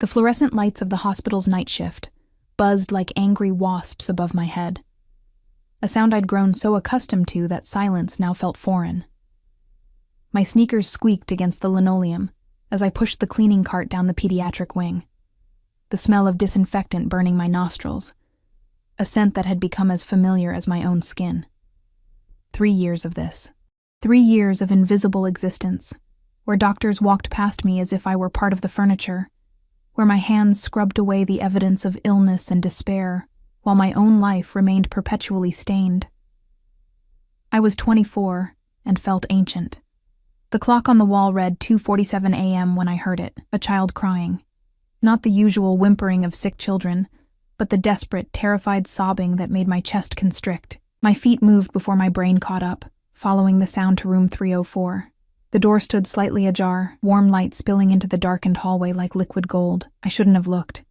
The fluorescent lights of the hospital's night shift buzzed like angry wasps above my head, a sound I'd grown so accustomed to that silence now felt foreign. My sneakers squeaked against the linoleum as I pushed the cleaning cart down the pediatric wing, the smell of disinfectant burning my nostrils, a scent that had become as familiar as my own skin. 3 years of this. 3 years of invisible existence, where doctors walked past me as if I were part of the furniture, where my hands scrubbed away the evidence of illness and despair, while my own life remained perpetually stained. I was 24 and felt ancient. The clock on the wall read 2:47 a.m. when I heard it, a child crying. Not the usual whimpering of sick children, but the desperate, terrified sobbing that made my chest constrict. My feet moved before my brain caught up, following the sound to room 304. The door stood slightly ajar, warm light spilling into the darkened hallway like liquid gold. I shouldn't have looked.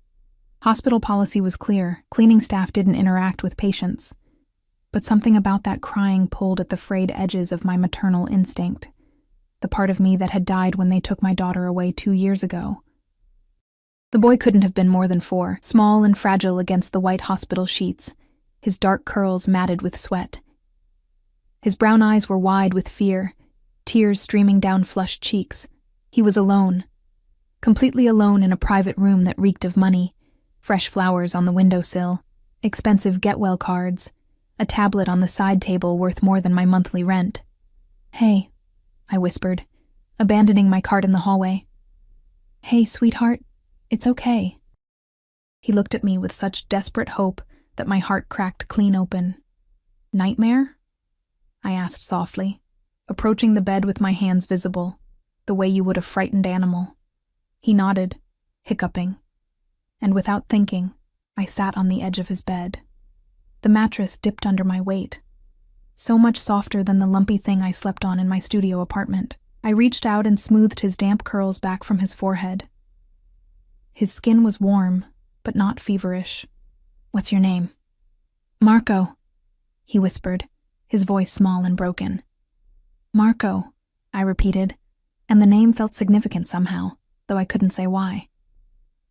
Hospital policy was clear. Cleaning staff didn't interact with patients. But something about that crying pulled at the frayed edges of my maternal instinct, the part of me that had died when they took my daughter away 2 years ago. The boy couldn't have been more than 4, small and fragile against the white hospital sheets, his dark curls matted with sweat. His brown eyes were wide with fear, tears streaming down flushed cheeks. He was alone, completely alone in a private room that reeked of money, fresh flowers on the windowsill, expensive get-well cards, a tablet on the side table worth more than my monthly rent. "Hey," I whispered, abandoning my cart in the hallway. "Hey, sweetheart, it's okay." He looked at me with such desperate hope that my heart cracked clean open. "Nightmare?" I asked softly, approaching the bed with my hands visible, the way you would a frightened animal. He nodded, hiccuping, and without thinking, I sat on the edge of his bed. The mattress dipped under my weight, so much softer than the lumpy thing I slept on in my studio apartment. I reached out and smoothed his damp curls back from his forehead. His skin was warm, but not feverish. "What's your name?" "Marco," he whispered, his voice small and broken. "Marco," I repeated, and the name felt significant somehow, though I couldn't say why.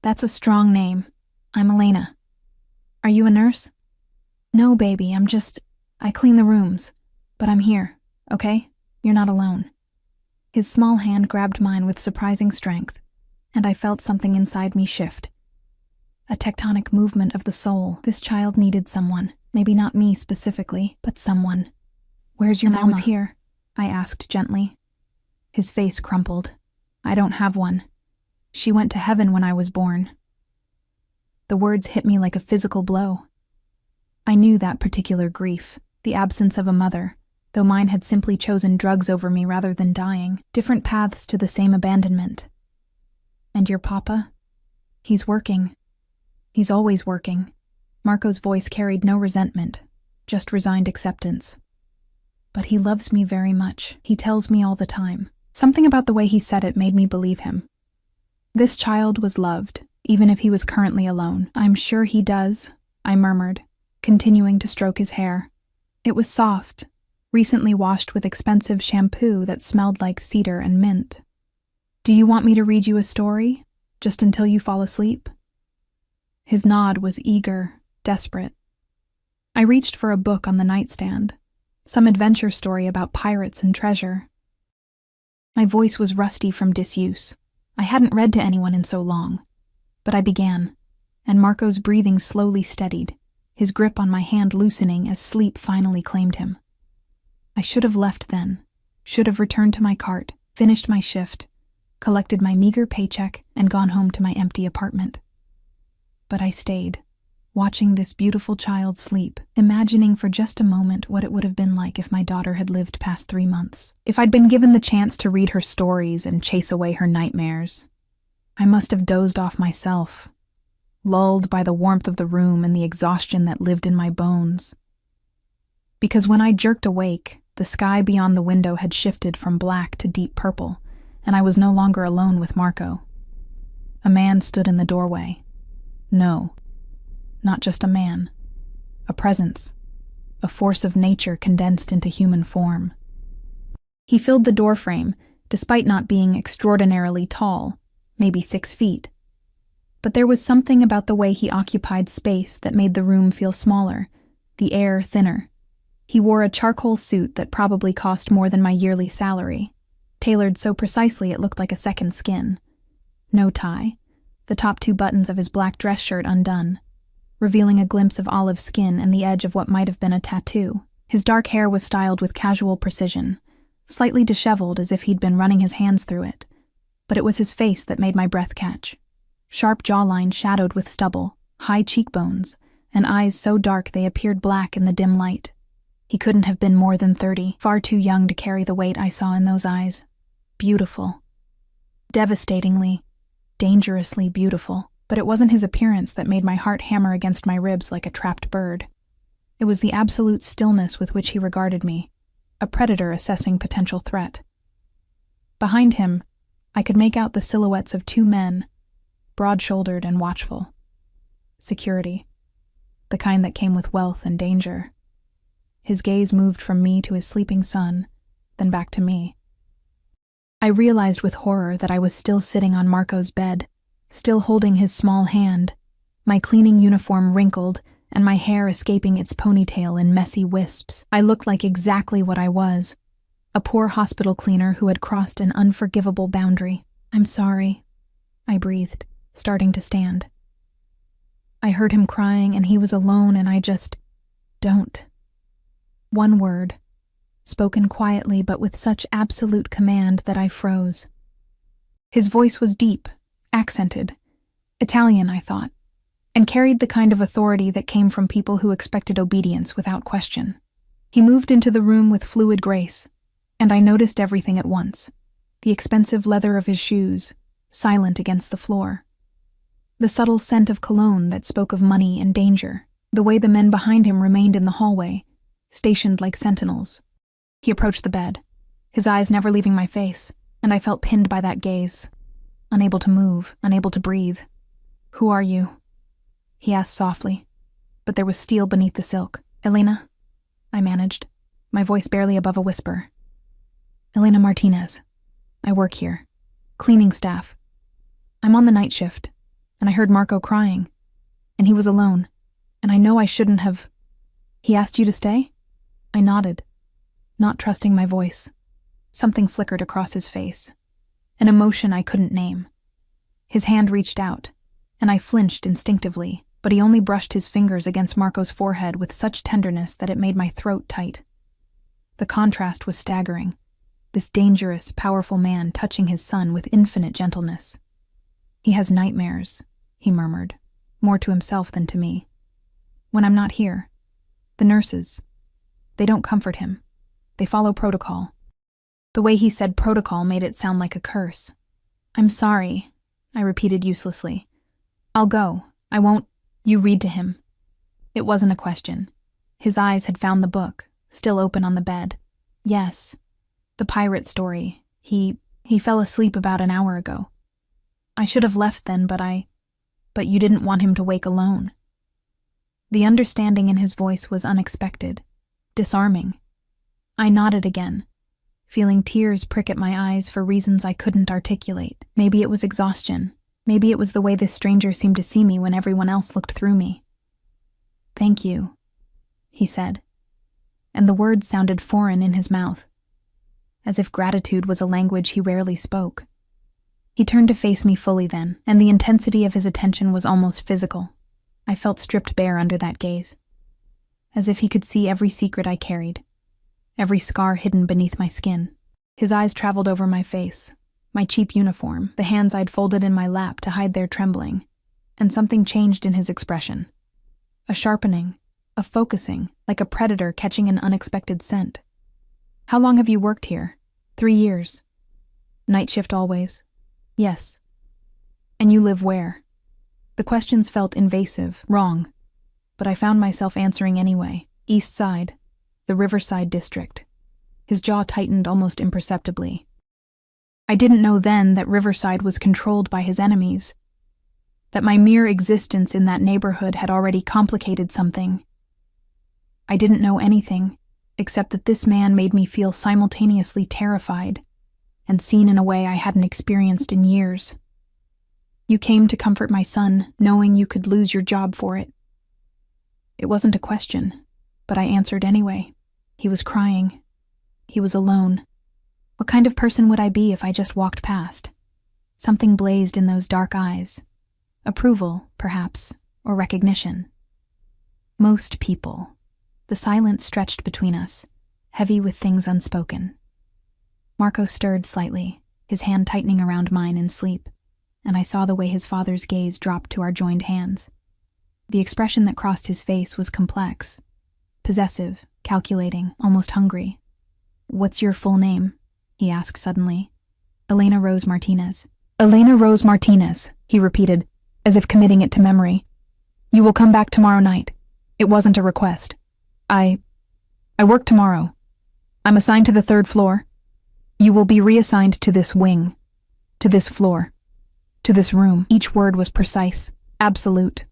"That's a strong name. I'm Elena. Are you a nurse?" "No, baby, I clean the rooms. But I'm here, okay? You're not alone." His small hand grabbed mine with surprising strength, and I felt something inside me shift. A tectonic movement of the soul. This child needed someone. Maybe not me specifically, but someone. "Where's your mama?" I was here, I asked gently. His face crumpled. "I don't have one. She went to heaven when I was born." The words hit me like a physical blow. I knew that particular grief, the absence of a mother, though mine had simply chosen drugs over me rather than dying, different paths to the same abandonment. "And your papa? He's working. He's always working." Marco's voice carried no resentment, just resigned acceptance. "But he loves me very much. He tells me all the time." Something about the way he said it made me believe him. This child was loved, even if he was currently alone. "I'm sure he does," I murmured, continuing to stroke his hair. It was soft, recently washed with expensive shampoo that smelled like cedar and mint. "Do you want me to read you a story, just until you fall asleep?" His nod was eager, desperate. I reached for a book on the nightstand, some adventure story about pirates and treasure. My voice was rusty from disuse. I hadn't read to anyone in so long. But I began, and Marco's breathing slowly steadied, his grip on my hand loosening as sleep finally claimed him. I should have left then, should have returned to my cart, finished my shift, collected my meager paycheck, and gone home to my empty apartment. But I stayed, watching this beautiful child sleep, imagining for just a moment what it would have been like if my daughter had lived past 3 months. If I'd been given the chance to read her stories and chase away her nightmares, I must have dozed off myself, lulled by the warmth of the room and the exhaustion that lived in my bones. Because when I jerked awake, the sky beyond the window had shifted from black to deep purple, and I was no longer alone with Marco. A man stood in the doorway. No, not just a man. A presence. A force of nature condensed into human form. He filled the doorframe, despite not being extraordinarily tall, maybe 6 feet. But there was something about the way he occupied space that made the room feel smaller, the air thinner. He wore a charcoal suit that probably cost more than my yearly salary, tailored so precisely it looked like a second skin. No tie, the top 2 buttons of his black dress shirt undone, revealing a glimpse of olive skin and the edge of what might have been a tattoo. His dark hair was styled with casual precision, slightly disheveled as if he'd been running his hands through it. But it was his face that made my breath catch. Sharp jawline shadowed with stubble, high cheekbones, and eyes so dark they appeared black in the dim light. He couldn't have been more than 30, far too young to carry the weight I saw in those eyes. Beautiful. Devastatingly, dangerously beautiful. But it wasn't his appearance that made my heart hammer against my ribs like a trapped bird. It was the absolute stillness with which he regarded me, a predator assessing potential threat. Behind him, I could make out the silhouettes of 2 men, broad-shouldered and watchful. Security. The kind that came with wealth and danger. His gaze moved from me to his sleeping son, then back to me. I realized with horror that I was still sitting on Marco's bed, still holding his small hand, my cleaning uniform wrinkled and my hair escaping its ponytail in messy wisps. I looked like exactly what I was, a poor hospital cleaner who had crossed an unforgivable boundary. "I'm sorry," I breathed, starting to stand. I heard him crying and he was alone and I just... "Don't." One word, spoken quietly but with such absolute command that I froze. His voice was deep, accented, Italian, I thought, and carried the kind of authority that came from people who expected obedience without question. He moved into the room with fluid grace, and I noticed everything at once. The expensive leather of his shoes, silent against the floor. The subtle scent of cologne that spoke of money and danger. The way the men behind him remained in the hallway, stationed like sentinels. He approached the bed, his eyes never leaving my face, and I felt pinned by that gaze. Unable to move, unable to breathe. "Who are you?" he asked softly, but there was steel beneath the silk. "Elena," I managed, my voice barely above a whisper. "Elena Martinez. I work here. Cleaning staff. I'm on the night shift, and I heard Marco crying, and he was alone, and I know I shouldn't have..." "He asked you to stay?" I nodded, not trusting my voice. Something flickered across his face, an emotion I couldn't name. His hand reached out, and I flinched instinctively, but he only brushed his fingers against Marco's forehead with such tenderness that it made my throat tight. The contrast was staggering, this dangerous, powerful man touching his son with infinite gentleness. "He has nightmares," he murmured, more to himself than to me. "When I'm not here. The nurses, they don't comfort him. They follow protocol." The way he said protocol made it sound like a curse. "I'm sorry," I repeated uselessly. "I'll go. I won't..." "You read to him." It wasn't a question. His eyes had found the book, still open on the bed. "Yes. The pirate story. He fell asleep about an hour ago. I should have left then, but you didn't want him to wake alone." The understanding in his voice was unexpected, disarming. I nodded again, feeling tears prick at my eyes for reasons I couldn't articulate. Maybe it was exhaustion. Maybe it was the way this stranger seemed to see me when everyone else looked through me. "Thank you," he said, and the words sounded foreign in his mouth, as if gratitude was a language he rarely spoke. He turned to face me fully then, and the intensity of his attention was almost physical. I felt stripped bare under that gaze, as if he could see every secret I carried, every scar hidden beneath my skin. His eyes traveled over my face, my cheap uniform, the hands I'd folded in my lap to hide their trembling, and something changed in his expression. A sharpening, a focusing, like a predator catching an unexpected scent. "How long have you worked here?" 3 years. "Night shift always?" "Yes." "And you live where?" The questions felt invasive, wrong, but I found myself answering anyway. "East Side, the Riverside District." His jaw tightened almost imperceptibly. I didn't know then that Riverside was controlled by his enemies, that my mere existence in that neighborhood had already complicated something. I didn't know anything, except that this man made me feel simultaneously terrified and seen in a way I hadn't experienced in years. You came to comfort my son, knowing you could lose your job for it. It wasn't a question, but I answered anyway. He was crying. He was alone. What kind of person would I be if I just walked past? Something blazed in those dark eyes. Approval, perhaps, or recognition. Most people. The silence stretched between us, heavy with things unspoken. Marco stirred slightly, his hand tightening around mine in sleep, and I saw the way his father's gaze dropped to our joined hands. The expression that crossed his face was complex, possessive, calculating, almost hungry. "What's your full name?" he asked suddenly. "Elena Rose Martinez." "Elena Rose Martinez," he repeated, as if committing it to memory. "You will come back tomorrow night. It wasn't a request. I work tomorrow. I'm assigned to the 3rd floor. You will be reassigned to this wing, to this floor, to this room." Each word was precise, absolute.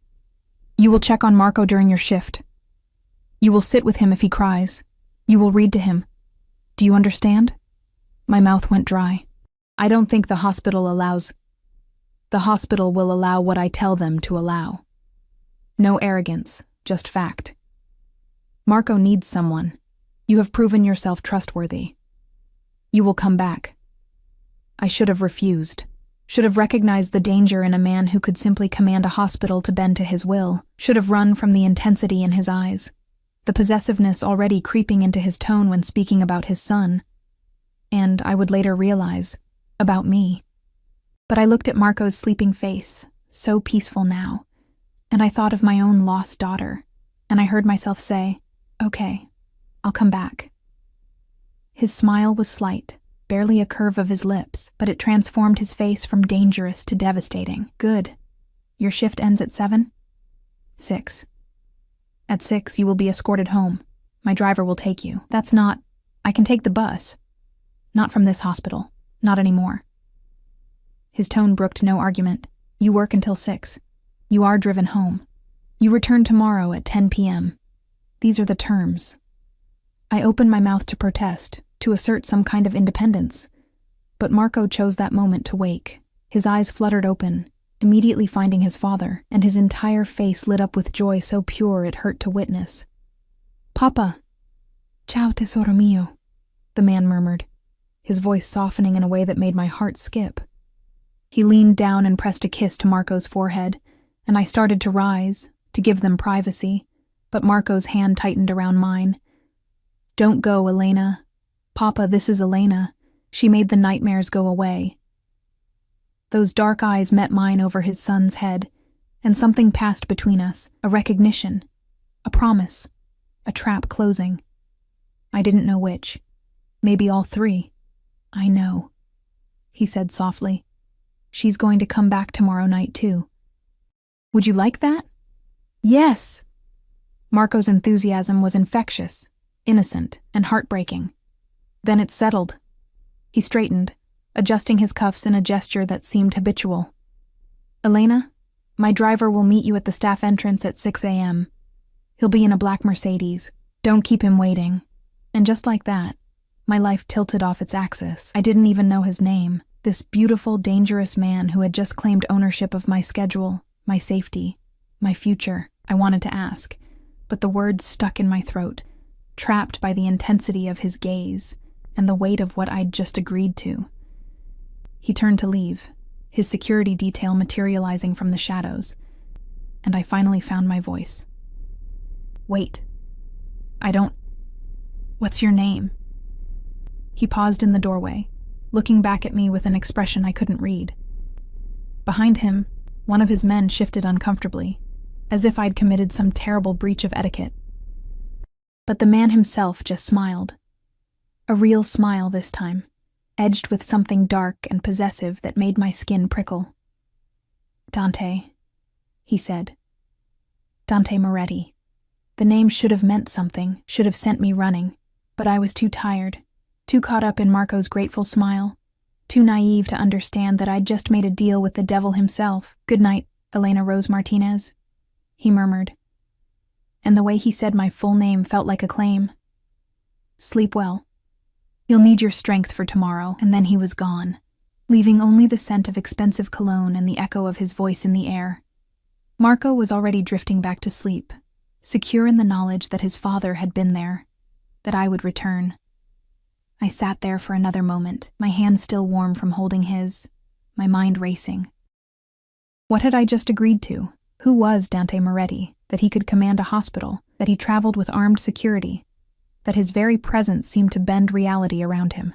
"You will check on Marco during your shift. You will sit with him if he cries. You will read to him. Do you understand?" My mouth went dry. "I don't think the hospital will allow what I tell them to allow. No arrogance, just fact. Marco needs someone. You have proven yourself trustworthy. You will come back." I should have refused. Should have recognized the danger in a man who could simply command a hospital to bend to his will. Should have run from the intensity in his eyes, the possessiveness already creeping into his tone when speaking about his son. And, I would later realize, about me. But I looked at Marco's sleeping face, so peaceful now, and I thought of my own lost daughter, and I heard myself say, "Okay, I'll come back." His smile was slight, barely a curve of his lips, but it transformed his face from dangerous to devastating. "Good. Your shift ends at 7? 6. At 6, you will be escorted home. My driver will take you. That's not... I can take the bus. Not from this hospital. Not anymore." His tone brooked no argument. "You work until 6. You are driven home. You return tomorrow at 10 p.m. These are the terms." I opened my mouth to protest, to assert some kind of independence. But Marco chose that moment to wake. His eyes fluttered open, immediately finding his father, and his entire face lit up with joy so pure it hurt to witness. "Papa." "Ciao, tesoro mio," the man murmured, his voice softening in a way that made my heart skip. He leaned down and pressed a kiss to Marco's forehead, and I started to rise, to give them privacy, but Marco's hand tightened around mine. "Don't go, Elena. Papa, this is Elena. She made the nightmares go away." Those dark eyes met mine over his son's head, and something passed between us, a recognition, a promise, a trap closing. I didn't know which. Maybe all 3. "I know," he said softly. "She's going to come back tomorrow night, too." "Would you like that?" "Yes!" Marco's enthusiasm was infectious, innocent, and heartbreaking. Then it settled. He straightened, adjusting his cuffs in a gesture that seemed habitual. "Elena, my driver will meet you at the staff entrance at 6 a.m. He'll be in a black Mercedes. Don't keep him waiting." And just like that, my life tilted off its axis. I didn't even know his name, this beautiful, dangerous man who had just claimed ownership of my schedule, my safety, my future. I wanted to ask, but the words stuck in my throat, trapped by the intensity of his gaze and the weight of what I'd just agreed to. He turned to leave, his security detail materializing from the shadows, and I finally found my voice. "Wait. What's your name?" He paused in the doorway, looking back at me with an expression I couldn't read. Behind him, one of his men shifted uncomfortably, as if I'd committed some terrible breach of etiquette. But the man himself just smiled. A real smile this time, edged with something dark and possessive that made my skin prickle. "Dante," he said. "Dante Moretti." The name should have meant something, should have sent me running, but I was too tired, too caught up in Marco's grateful smile, too naive to understand that I'd just made a deal with the devil himself. "Good night, Elena Rose Martinez," he murmured. And the way he said my full name felt like a claim. "Sleep well. You'll need your strength for tomorrow," and then he was gone, leaving only the scent of expensive cologne and the echo of his voice in the air. Marco was already drifting back to sleep, secure in the knowledge that his father had been there, that I would return. I sat there for another moment, my hand still warm from holding his, my mind racing. What had I just agreed to? Who was Dante Moretti, that he could command a hospital, that he traveled with armed security, that his very presence seemed to bend reality around him?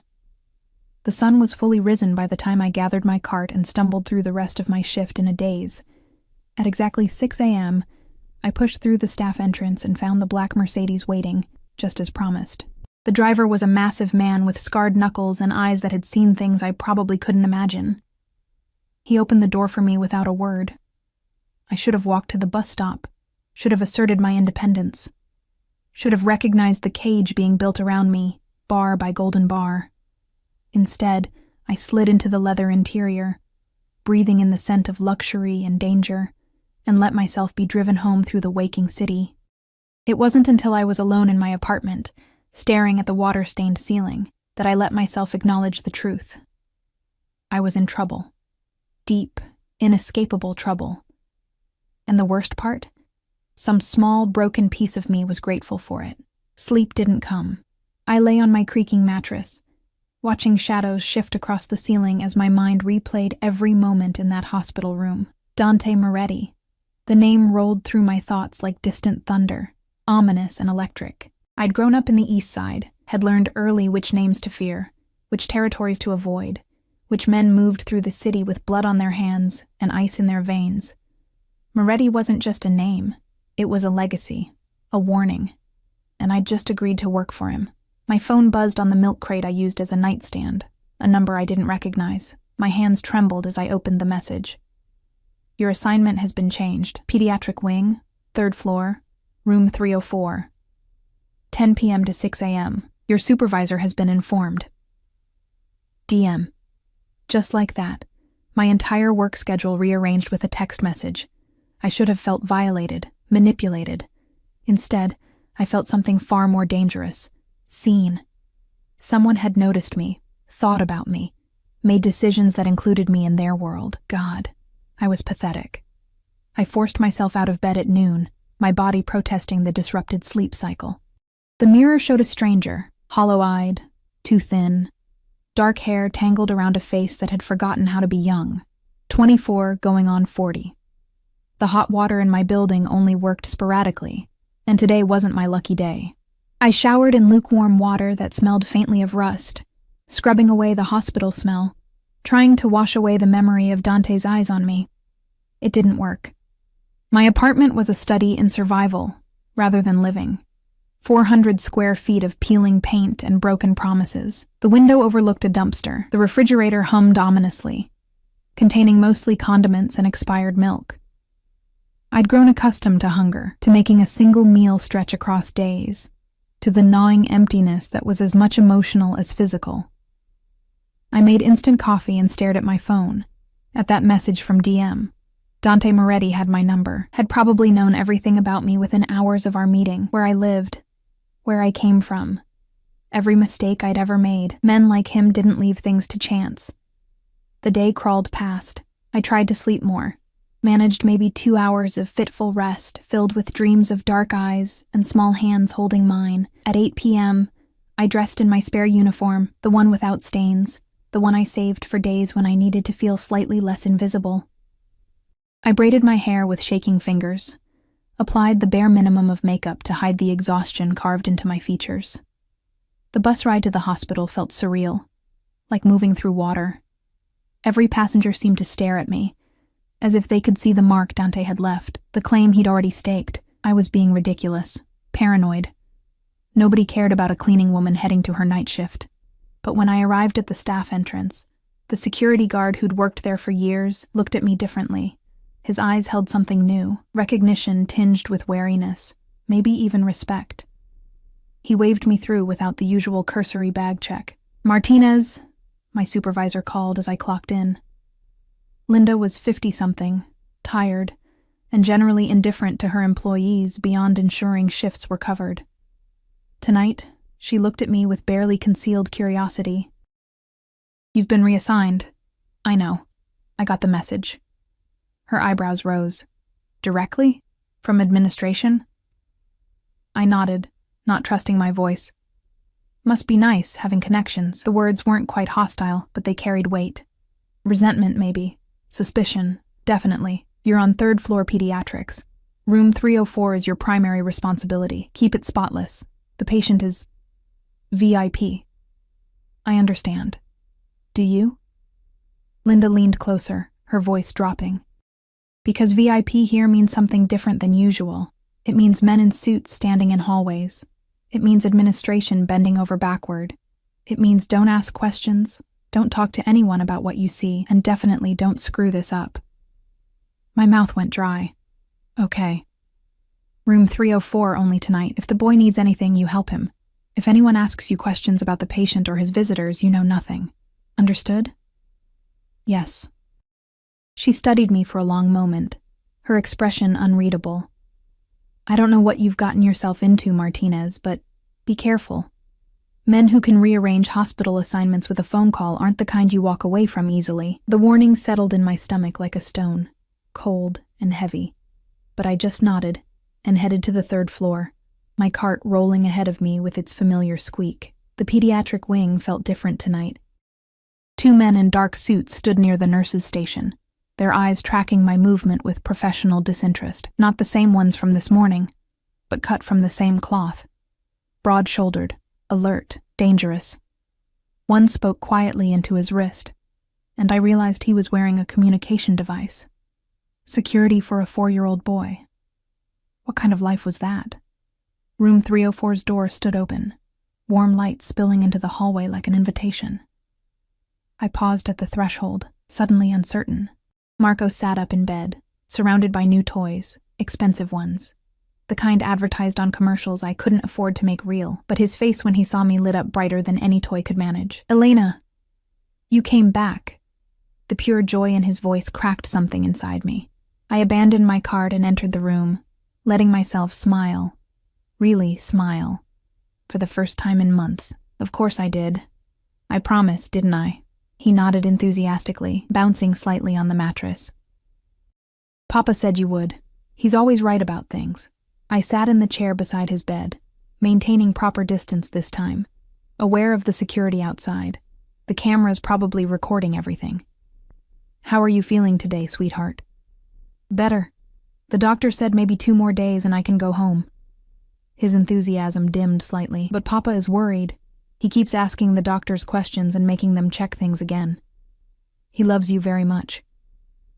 The sun was fully risen by the time I gathered my cart and stumbled through the rest of my shift in a daze. At exactly 6 a.m., I pushed through the staff entrance and found the black Mercedes waiting, just as promised. The driver was a massive man with scarred knuckles and eyes that had seen things I probably couldn't imagine. He opened the door for me without a word. I should have walked to the bus stop, should have asserted my independence, should have recognized the cage being built around me, bar by golden bar. Instead, I slid into the leather interior, breathing in the scent of luxury and danger, and let myself be driven home through the waking city. It wasn't until I was alone in my apartment, staring at the water-stained ceiling, that I let myself acknowledge the truth. I was in trouble. Deep, inescapable trouble. And the worst part? Some small, broken piece of me was grateful for it. Sleep didn't come. I lay on my creaking mattress, watching shadows shift across the ceiling as my mind replayed every moment in that hospital room. Dante Moretti. The name rolled through my thoughts like distant thunder, ominous and electric. I'd grown up in the East Side, had learned early which names to fear, which territories to avoid, which men moved through the city with blood on their hands and ice in their veins. Moretti wasn't just a name, it was a legacy, a warning, and I'd just agreed to work for him. My phone buzzed on the milk crate I used as a nightstand, a number I didn't recognize. My hands trembled as I opened the message. Your assignment has been changed. Pediatric wing, 3rd floor, room 304. 10 p.m. to 6 a.m. Your supervisor has been informed. DM. Just like that, my entire work schedule rearranged with a text message. I should have felt violated, manipulated. Instead, I felt something far more dangerous. Seen. Someone had noticed me, thought about me, made decisions that included me in their world. God, I was pathetic. I forced myself out of bed at noon, my body protesting the disrupted sleep cycle. The mirror showed a stranger, hollow-eyed, too thin, dark hair tangled around a face that had forgotten how to be young, 24 going on 40. The hot water in my building only worked sporadically, and today wasn't my lucky day. I showered in lukewarm water that smelled faintly of rust, scrubbing away the hospital smell, trying to wash away the memory of Dante's eyes on me. It didn't work. My apartment was a study in survival, rather than living. 400 square feet of peeling paint and broken promises. The window overlooked a dumpster. The refrigerator hummed ominously, containing mostly condiments and expired milk. I'd grown accustomed to hunger, to making a single meal stretch across days, to the gnawing emptiness that was as much emotional as physical. I made instant coffee and stared at my phone, at that message from DM. Dante Moretti had my number, had probably known everything about me within hours of our meeting, where I lived, where I came from. Every mistake I'd ever made. Men like him didn't leave things to chance. The day crawled past. I tried to sleep more, managed maybe 2 hours of fitful rest filled with dreams of dark eyes and small hands holding mine. At 8 p.m., I dressed in my spare uniform, the one without stains, the one I saved for days when I needed to feel slightly less invisible. I braided my hair with shaking fingers, applied the bare minimum of makeup to hide the exhaustion carved into my features. The bus ride to the hospital felt surreal, like moving through water. Every passenger seemed to stare at me, as if they could see the mark Dante had left, the claim he'd already staked. I was being ridiculous, paranoid. Nobody cared about a cleaning woman heading to her night shift. But when I arrived at the staff entrance, the security guard who'd worked there for years looked at me differently. His eyes held something new, recognition tinged with wariness, maybe even respect. He waved me through without the usual cursory bag check. "Martinez," my supervisor called as I clocked in. Linda was 50-something, tired, and generally indifferent to her employees beyond ensuring shifts were covered. Tonight, she looked at me with barely concealed curiosity. "You've been reassigned," I know. I got the message. Her eyebrows rose. Directly? From administration? I nodded, not trusting my voice. Must be nice, having connections. The words weren't quite hostile, but they carried weight. Resentment, maybe. Suspicion, definitely. You're on third floor pediatrics. Room 304 is your primary responsibility. Keep it spotless. The patient is VIP. I understand. Do you? Linda leaned closer, her voice dropping. Because VIP here means something different than usual. It means men in suits standing in hallways. It means administration bending over backward. It means don't ask questions, don't talk to anyone about what you see, and definitely don't screw this up. My mouth went dry. Okay. Room 304 only tonight. If the boy needs anything, you help him. If anyone asks you questions about the patient or his visitors, you know nothing. Understood? Yes. She studied me for a long moment, her expression unreadable. I don't know what you've gotten yourself into, Martinez, but be careful. Men who can rearrange hospital assignments with a phone call aren't the kind you walk away from easily. The warning settled in my stomach like a stone, cold and heavy. But I just nodded and headed to the third floor, my cart rolling ahead of me with its familiar squeak. The pediatric wing felt different tonight. 2 men in dark suits stood near the nurse's station, their eyes tracking my movement with professional disinterest. Not the same ones from this morning, but cut from the same cloth. Broad-shouldered, alert, dangerous. One spoke quietly into his wrist, and I realized he was wearing a communication device. Security for a 4-year-old boy. What kind of life was that? Room 304's door stood open, warm light spilling into the hallway like an invitation. I paused at the threshold, suddenly uncertain. Marco sat up in bed, surrounded by new toys, expensive ones. The kind advertised on commercials I couldn't afford to make real, but his face when he saw me lit up brighter than any toy could manage. Elena! You came back. The pure joy in his voice cracked something inside me. I abandoned my cart and entered the room, letting myself smile. Really smile. For the first time in months. Of course I did. I promised, didn't I? He nodded enthusiastically, bouncing slightly on the mattress. Papa said you would. He's always right about things. I sat in the chair beside his bed, maintaining proper distance this time, aware of the security outside. The camera's probably recording everything. How are you feeling today, sweetheart? Better. The doctor said maybe 2 more days and I can go home. His enthusiasm dimmed slightly, but Papa is worried. He keeps asking the doctors questions and making them check things again. He loves you very much.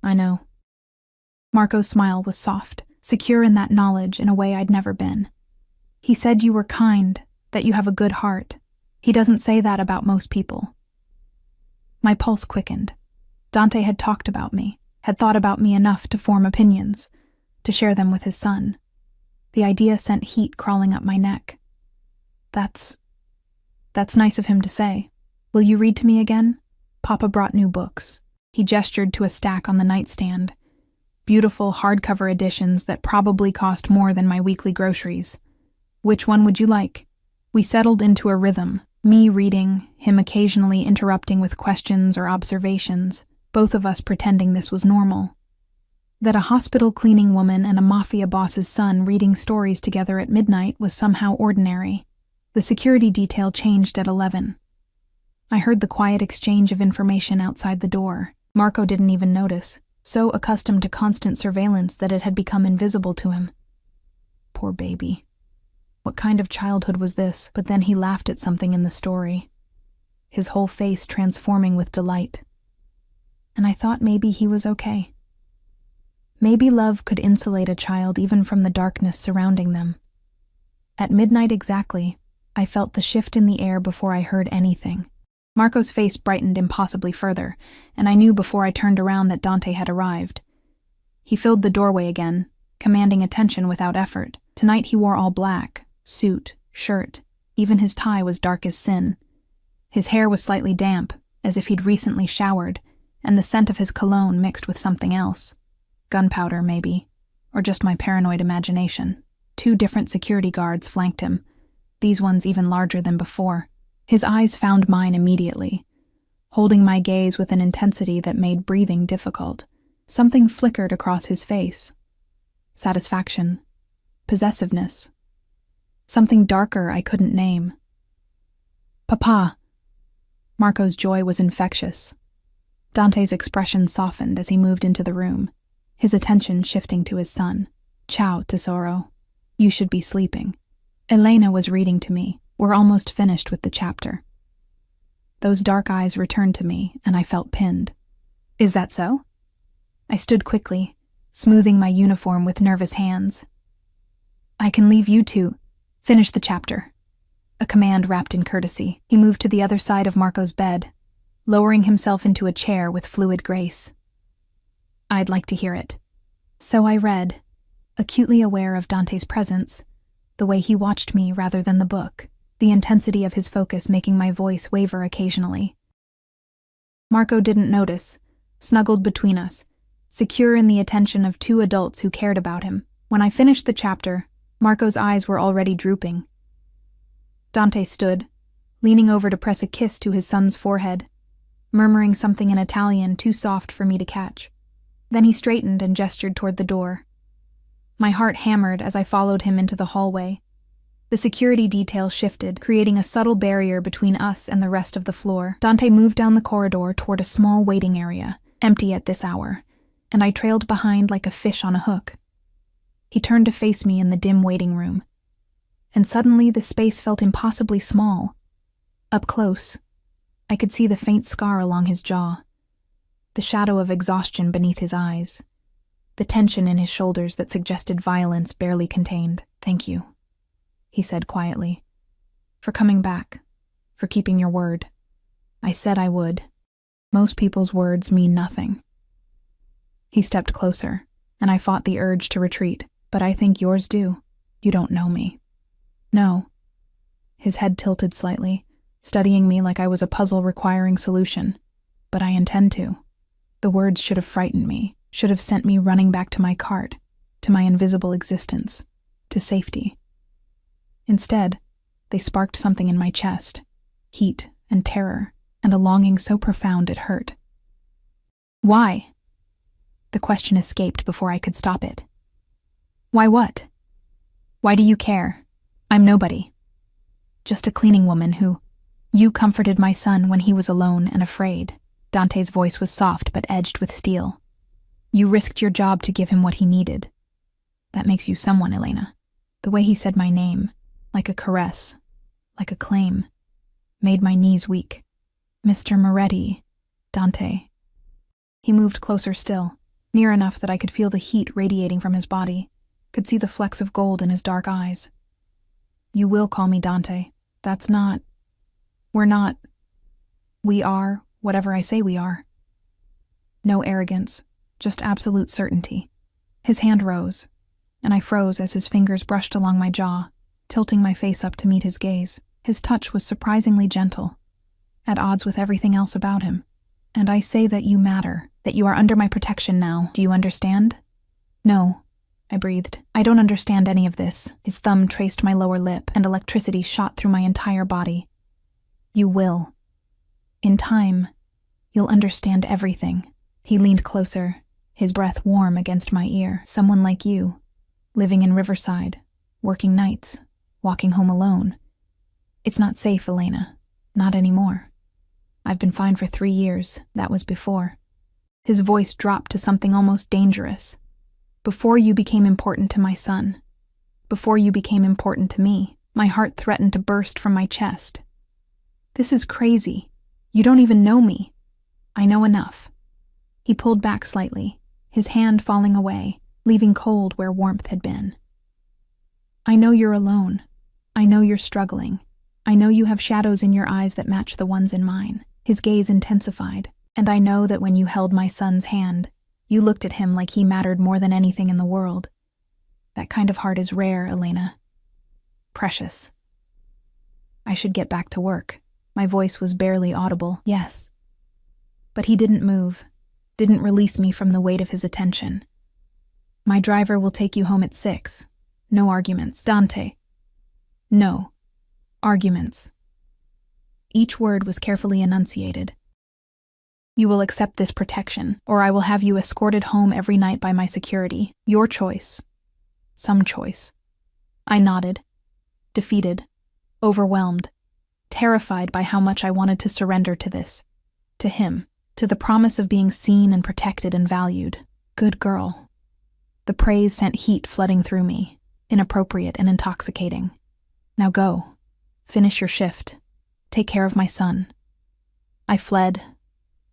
I know. Marco's smile was soft, secure in that knowledge in a way I'd never been. He said you were kind, that you have a good heart. He doesn't say that about most people. My pulse quickened. Dante had talked about me, had thought about me enough to form opinions, to share them with his son. The idea sent heat crawling up my neck. That's nice of him to say. Will you read to me again? Papa brought new books. He gestured to a stack on the nightstand. Beautiful hardcover editions that probably cost more than my weekly groceries. Which one would you like? We settled into a rhythm, me reading, him occasionally interrupting with questions or observations, both of us pretending this was normal. That a hospital cleaning woman and a mafia boss's son reading stories together at midnight was somehow ordinary. The security detail changed at 11. I heard the quiet exchange of information outside the door. Marco didn't even notice, so accustomed to constant surveillance that it had become invisible to him. Poor baby. What kind of childhood was this? But then he laughed at something in the story, his whole face transforming with delight. And I thought maybe he was okay. Maybe love could insulate a child even from the darkness surrounding them. At midnight exactly, I felt the shift in the air before I heard anything. Marco's face brightened impossibly further, and I knew before I turned around that Dante had arrived. He filled the doorway again, commanding attention without effort. Tonight he wore all black, suit, shirt, even his tie was dark as sin. His hair was slightly damp, as if he'd recently showered, and the scent of his cologne mixed with something else. Gunpowder, maybe, or just my paranoid imagination. 2 different security guards flanked him, these ones even larger than before. His eyes found mine immediately. holding my gaze with an intensity that made breathing difficult. Something flickered across his face. Satisfaction. Possessiveness. Something darker I couldn't name. "Papa!" Marco's joy was infectious. Dante's expression softened as he moved into the room, his attention shifting to his son. "Ciao, tesoro. You should be sleeping." Elena was reading to me. We're almost finished with the chapter. Those dark eyes returned to me, and I felt pinned. "Is that so?" I stood quickly, smoothing my uniform with nervous hands. "I can leave you two. Finish the chapter." A command wrapped in courtesy. He moved to the other side of Marco's bed, lowering himself into a chair with fluid grace. "I'd like to hear it." So I read, acutely aware of Dante's presence, the way he watched me rather than the book, the intensity of his focus making my voice waver occasionally. Marco didn't notice, snuggled between us, secure in the attention of two adults who cared about him. When I finished the chapter, Marco's eyes were already drooping. Dante stood, leaning over to press a kiss to his son's forehead, murmuring something in Italian too soft for me to catch. Then he straightened and gestured toward the door. My heart hammered as I followed him into the hallway. The security detail shifted, creating a subtle barrier between us and the rest of the floor. Dante moved down the corridor toward a small waiting area, empty at this hour, and I trailed behind like a fish on a hook. He turned to face me in the dim waiting room, and suddenly the space felt impossibly small. Up close, I could see the faint scar along his jaw, the shadow of exhaustion beneath his eyes, the tension in his shoulders that suggested violence barely contained. "Thank you," he said quietly, "for coming back, for keeping your word. I said I would. Most people's words mean nothing." He stepped closer, and I fought the urge to retreat. "But I think yours do. You don't know me." "No." His head tilted slightly, studying me like I was a puzzle requiring solution. "But I intend to." The words should have frightened me, should have sent me running back to my cart, to my invisible existence, to safety. Instead, they sparked something in my chest, heat and terror, and a longing so profound it hurt. "Why?" The question escaped before I could stop it. "Why what? Why do you care? I'm nobody. Just a cleaning woman who... You comforted my son when he was alone and afraid." Dante's voice was soft but edged with steel. "You risked your job to give him what he needed. That makes you someone, Elena." The way he said my name, like a caress, like a claim, made my knees weak. "Mr. Moretti, Dante." He moved closer still, near enough that I could feel the heat radiating from his body, could see the flecks of gold in his dark eyes. "You will call me Dante. That's not... We're not... We are whatever I say we are." No arrogance, just absolute certainty. His hand rose, and I froze as his fingers brushed along my jaw, tilting my face up to meet his gaze. His touch was surprisingly gentle, at odds with everything else about him. "And I say that you matter, that you are under my protection now. Do you understand?" "No," I breathed. "I don't understand any of this." His thumb traced my lower lip, and electricity shot through my entire body. "You will. In time, you'll understand everything." He leaned closer, his breath warm against my ear. "Someone like you, living in Riverside, working nights, walking home alone. It's not safe, Elena. Not anymore. I've been fine for 3 years. That was before." His voice dropped to something almost dangerous. "Before you became important to my son. Before you became important to me." My heart threatened to burst from my chest. "This is crazy. You don't even know me." "I know enough." He pulled back slightly, his hand falling away, leaving cold where warmth had been. "I know you're alone. I know you're struggling. I know you have shadows in your eyes that match the ones in mine." His gaze intensified. "And I know that when you held my son's hand, you looked at him like he mattered more than anything in the world. That kind of heart is rare, Elena. Precious." I should get back to work. My voice was barely audible. "Yes." But he didn't move, didn't release me from the weight of his attention. "My driver will take you home at 6. No arguments." "Dante." "No. Arguments." Each word was carefully enunciated, You will accept this protection, or I will have you escorted home every night by my security. Your choice. Some choice. I nodded, defeated, overwhelmed, terrified by how much I wanted to surrender to this. To him, to the promise of being seen and protected and valued. Good girl. The praise sent heat flooding through me, inappropriate and intoxicating. Now go. Finish your shift. Take care of my son. I fled.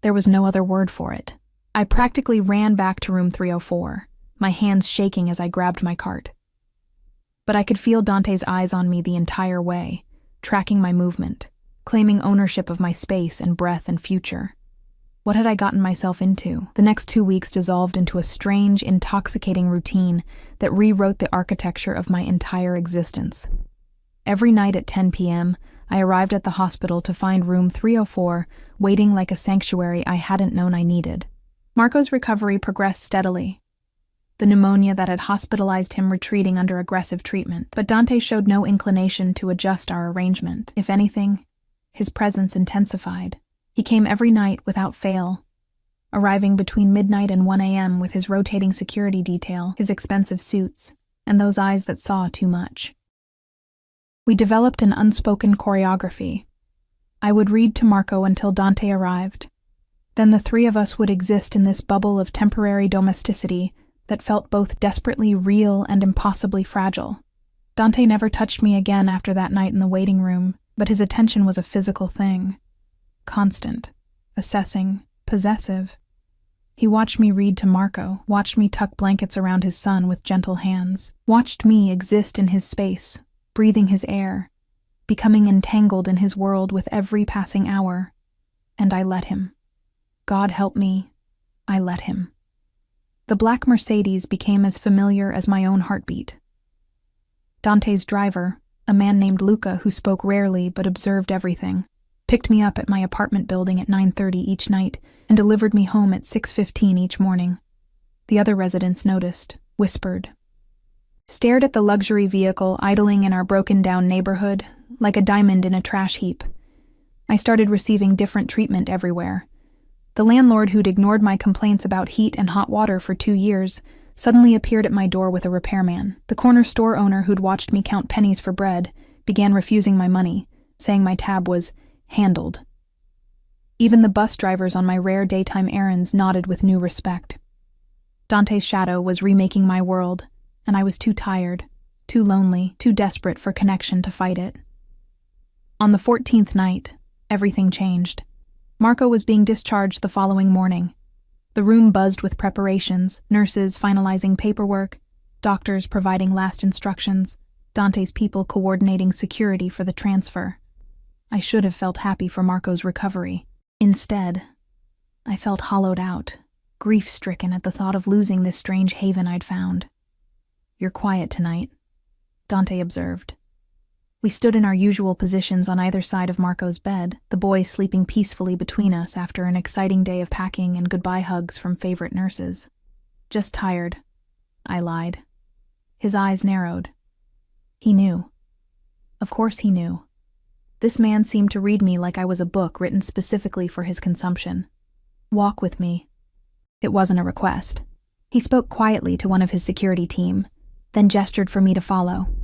There was no other word for it. I practically ran back to room 304, my hands shaking as I grabbed my cart. But I could feel Dante's eyes on me the entire way, tracking my movement, claiming ownership of my space and breath and future. What had I gotten myself into? The next 2 weeks dissolved into a strange, intoxicating routine that rewrote the architecture of my entire existence. Every night at 10 p.m., I arrived at the hospital to find room 304 waiting like a sanctuary I hadn't known I needed. Marco's recovery progressed steadily, the pneumonia that had hospitalized him retreating under aggressive treatment. But Dante showed no inclination to adjust our arrangement. If anything, his presence intensified. He came every night without fail, arriving between midnight and 1 a.m. with his rotating security detail, his expensive suits, and those eyes that saw too much. We developed an unspoken choreography. I would read to Marco until Dante arrived. Then the three of us would exist in this bubble of temporary domesticity that felt both desperately real and impossibly fragile. Dante never touched me again after that night in the waiting room, but his attention was a physical thing. Constant, assessing, possessive. He watched me read to Marco, watched me tuck blankets around his son with gentle hands, watched me exist in his space, breathing his air, becoming entangled in his world with every passing hour. And I let him. God help me, I let him. The black Mercedes became as familiar as my own heartbeat. Dante's driver, a man named Luca who spoke rarely but observed everything, picked me up at my apartment building at 9:30 each night and delivered me home at 6:15 each morning. The other residents noticed, whispered, stared at the luxury vehicle idling in our broken-down neighborhood like a diamond in a trash heap. I started receiving different treatment everywhere. The landlord who'd ignored my complaints about heat and hot water for 2 years suddenly appeared at my door with a repairman. The corner store owner who'd watched me count pennies for bread began refusing my money, saying my tab was handled. Even the bus drivers on my rare daytime errands nodded with new respect. Dante's shadow was remaking my world, and I was too tired, too lonely, too desperate for connection to fight it. On the 14th night, everything changed. Marco was being discharged the following morning. The room buzzed with preparations, nurses finalizing paperwork, doctors providing last instructions, Dante's people coordinating security for the transfer. I should have felt happy for Marco's recovery. Instead, I felt hollowed out, grief-stricken at the thought of losing this strange haven I'd found. "You're quiet tonight," Dante observed. We stood in our usual positions on either side of Marco's bed, the boys sleeping peacefully between us after an exciting day of packing and goodbye hugs from favorite nurses. "Just tired," I lied. His eyes narrowed. He knew. Of course he knew. This man seemed to read me like I was a book written specifically for his consumption. "Walk with me." It wasn't a request. He spoke quietly to one of his security team, then gestured for me to follow.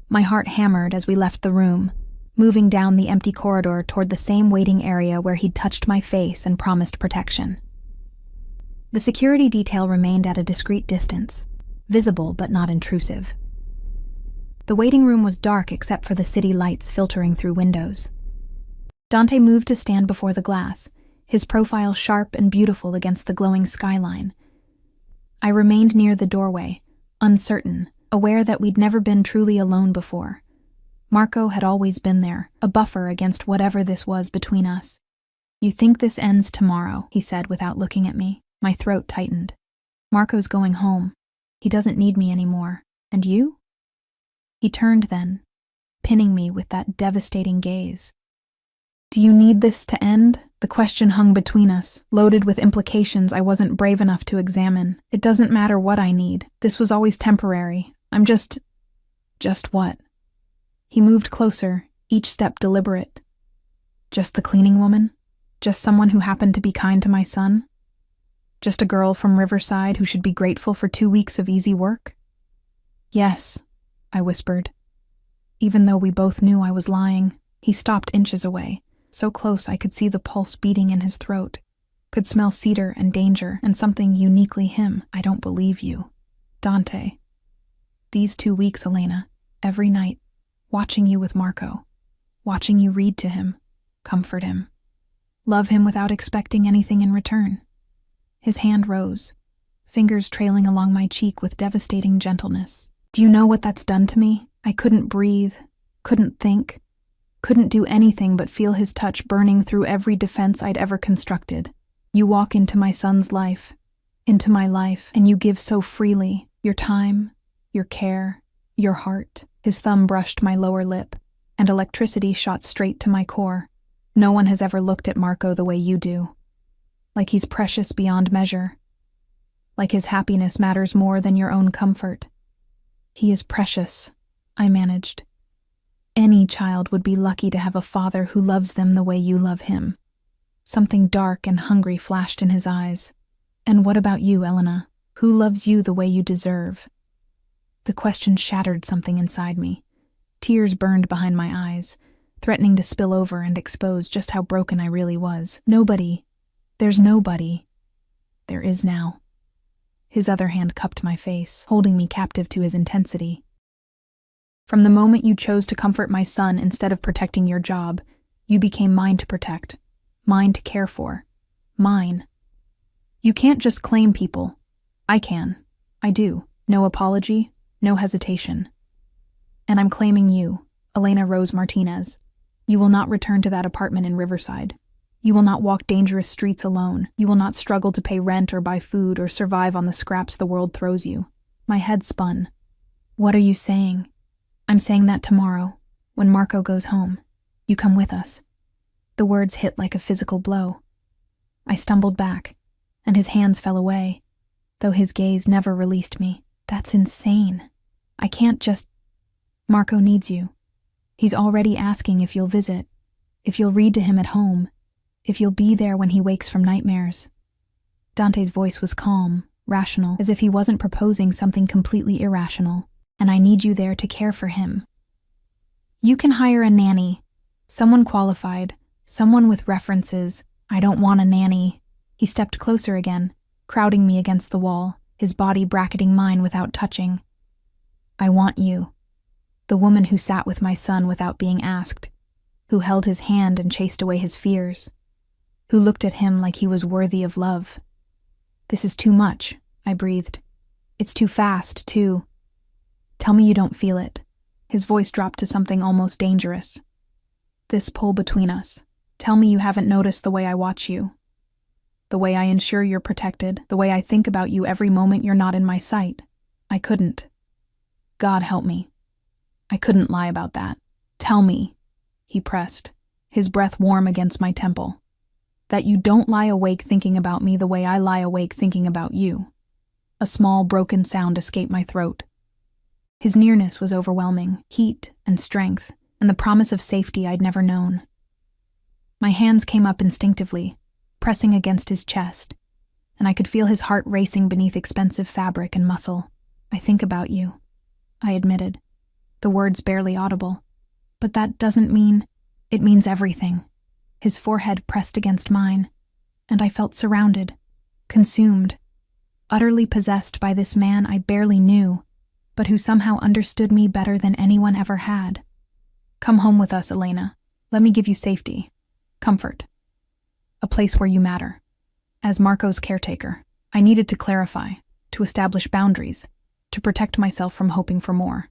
My heart hammered as we left the room, moving down the empty corridor toward the same waiting area where he'd touched my face and promised protection. The security detail remained at a discreet distance, visible but not intrusive. The waiting room was dark except for the city lights filtering through windows. Dante moved to stand before the glass, his profile sharp and beautiful against the glowing skyline. I remained near the doorway, uncertain, aware that we'd never been truly alone before. Marco had always been there, a buffer against whatever this was between us. "You think this ends tomorrow," he said without looking at me. My throat tightened. "Marco's going home. He doesn't need me anymore. And you?" He turned then, pinning me with that devastating gaze. "Do you need this to end?" The question hung between us, loaded with implications I wasn't brave enough to examine. "It doesn't matter what I need. This was always temporary. I'm just what?" He moved closer, each step deliberate. "Just the cleaning woman?" Just someone who happened to be kind to my son? Just a girl from Riverside who should be grateful for 2 weeks of easy work? Yes, I whispered. Even though we both knew I was lying, he stopped inches away, so close I could see the pulse beating in his throat, could smell cedar and danger and something uniquely him. I don't believe you. Dante. These 2 weeks, Elena, every night, watching you with Marco, watching you read to him, comfort him, love him without expecting anything in return. His hand rose, fingers trailing along my cheek with devastating gentleness. Do you know what that's done to me? I couldn't breathe, couldn't think, couldn't do anything but feel his touch burning through every defense I'd ever constructed. You walk into my son's life, into my life, and you give so freely, your time, your care, your heart. His thumb brushed my lower lip, and electricity shot straight to my core. No one has ever looked at Marco the way you do. Like he's precious beyond measure. Like his happiness matters more than your own comfort. He is precious, I managed. Any child would be lucky to have a father who loves them the way you love him. Something dark and hungry flashed in his eyes. And what about you, Elena? Who loves you the way you deserve? The question shattered something inside me. Tears burned behind my eyes, threatening to spill over and expose just how broken I really was. Nobody. There's nobody. There is now. His other hand cupped my face, holding me captive to his intensity. From the moment you chose to comfort my son instead of protecting your job, you became mine to protect, mine to care for, mine. You can't just claim people. I can. I do. No apology, no hesitation. And I'm claiming you, Elena Rose Martinez. You will not return to that apartment in Riverside. You will not walk dangerous streets alone. You will not struggle to pay rent or buy food or survive on the scraps the world throws you. My head spun. What are you saying? I'm saying that tomorrow, when Marco goes home, you come with us. The words hit like a physical blow. I stumbled back, and his hands fell away, though his gaze never released me. That's insane. I can't just... Marco needs you. He's already asking if you'll visit, if you'll read to him at home, if you'll be there when he wakes from nightmares. Dante's voice was calm, rational, as if he wasn't proposing something completely irrational. And I need you there to care for him. You can hire a nanny, someone qualified, someone with references. I don't want a nanny. He stepped closer again, crowding me against the wall, his body bracketing mine without touching. I want you. The woman who sat with my son without being asked, who held his hand and chased away his fears, who looked at him like he was worthy of love. This is too much, I breathed. It's too fast, too. Tell me you don't feel it. His voice dropped to something almost dangerous. This pull between us. Tell me you haven't noticed the way I watch you. The way I ensure you're protected. The way I think about you every moment you're not in my sight. I couldn't. God help me. I couldn't lie about that. Tell me, he pressed, his breath warm against my temple, that you don't lie awake thinking about me the way I lie awake thinking about you. A small, broken sound escaped my throat. His nearness was overwhelming, heat and strength, and the promise of safety I'd never known. My hands came up instinctively, pressing against his chest, and I could feel his heart racing beneath expensive fabric and muscle. I think about you, I admitted, the words barely audible. But that doesn't mean... It means everything. His forehead pressed against mine, and I felt surrounded, consumed, utterly possessed by this man I barely knew, but who somehow understood me better than anyone ever had. Come home with us, Elena. Let me give you safety, comfort, a place where you matter. As Marco's caretaker, I needed to clarify, to establish boundaries, to protect myself from hoping for more.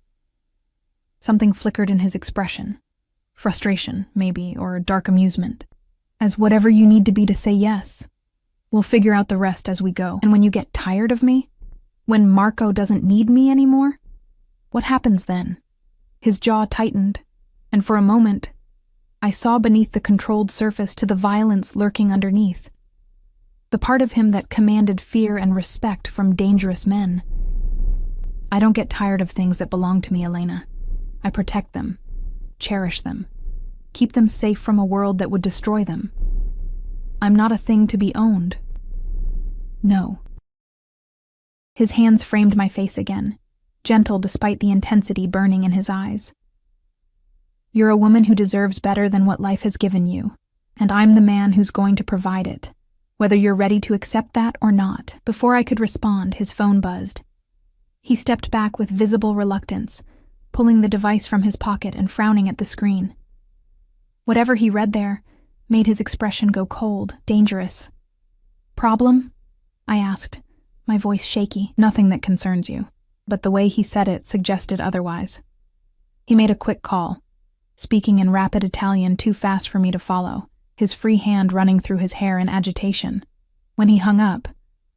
Something flickered in his expression. Frustration, maybe, or dark amusement. As whatever you need to be to say yes. We'll figure out the rest as we go. And when you get tired of me, when Marco doesn't need me anymore, what happens then? His jaw tightened, and for a moment, I saw beneath the controlled surface to the violence lurking underneath. The part of him that commanded fear and respect from dangerous men. I don't get tired of things that belong to me, Elena. I protect them, cherish them, keep them safe from a world that would destroy them. I'm not a thing to be owned. No. His hands framed my face again, gentle despite the intensity burning in his eyes. You're a woman who deserves better than what life has given you, and I'm the man who's going to provide it, whether you're ready to accept that or not. Before I could respond, his phone buzzed. He stepped back with visible reluctance, pulling the device from his pocket and frowning at the screen. Whatever he read there made his expression go cold, dangerous. Problem? I asked, my voice shaky. Nothing that concerns you. But the way he said it suggested otherwise. He made a quick call, speaking in rapid Italian too fast for me to follow, his free hand running through his hair in agitation. When he hung up,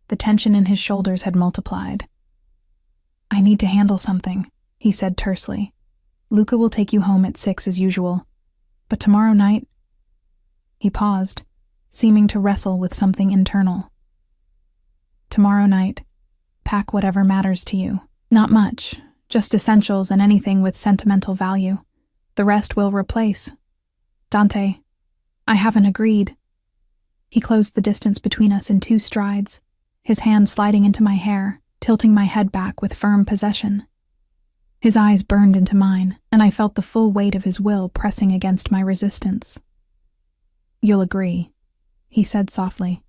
the tension in his shoulders had multiplied. I need to handle something, he said tersely. Luca will take you home at 6 as usual. But tomorrow night... He paused, seeming to wrestle with something internal. Tomorrow night, pack whatever matters to you. Not much, just essentials and anything with sentimental value. The rest we'll replace. Dante, I haven't agreed. He closed the distance between us in 2 strides, his hand sliding into my hair, tilting my head back with firm possession. His eyes burned into mine, and I felt the full weight of his will pressing against my resistance. You'll agree, he said softly,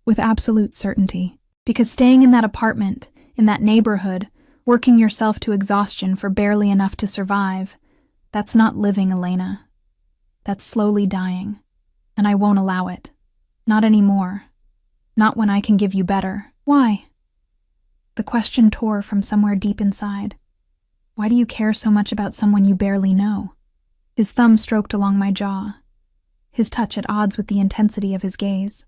with absolute certainty, because staying in that apartment, in that neighborhood, working yourself to exhaustion for barely enough to survive, that's not living, Elena. That's slowly dying, and I won't allow it. Not anymore. Not when I can give you better. Why? The question tore from somewhere deep inside. Why do you care so much about someone you barely know? His thumb stroked along my jaw, his touch at odds with the intensity of his gaze.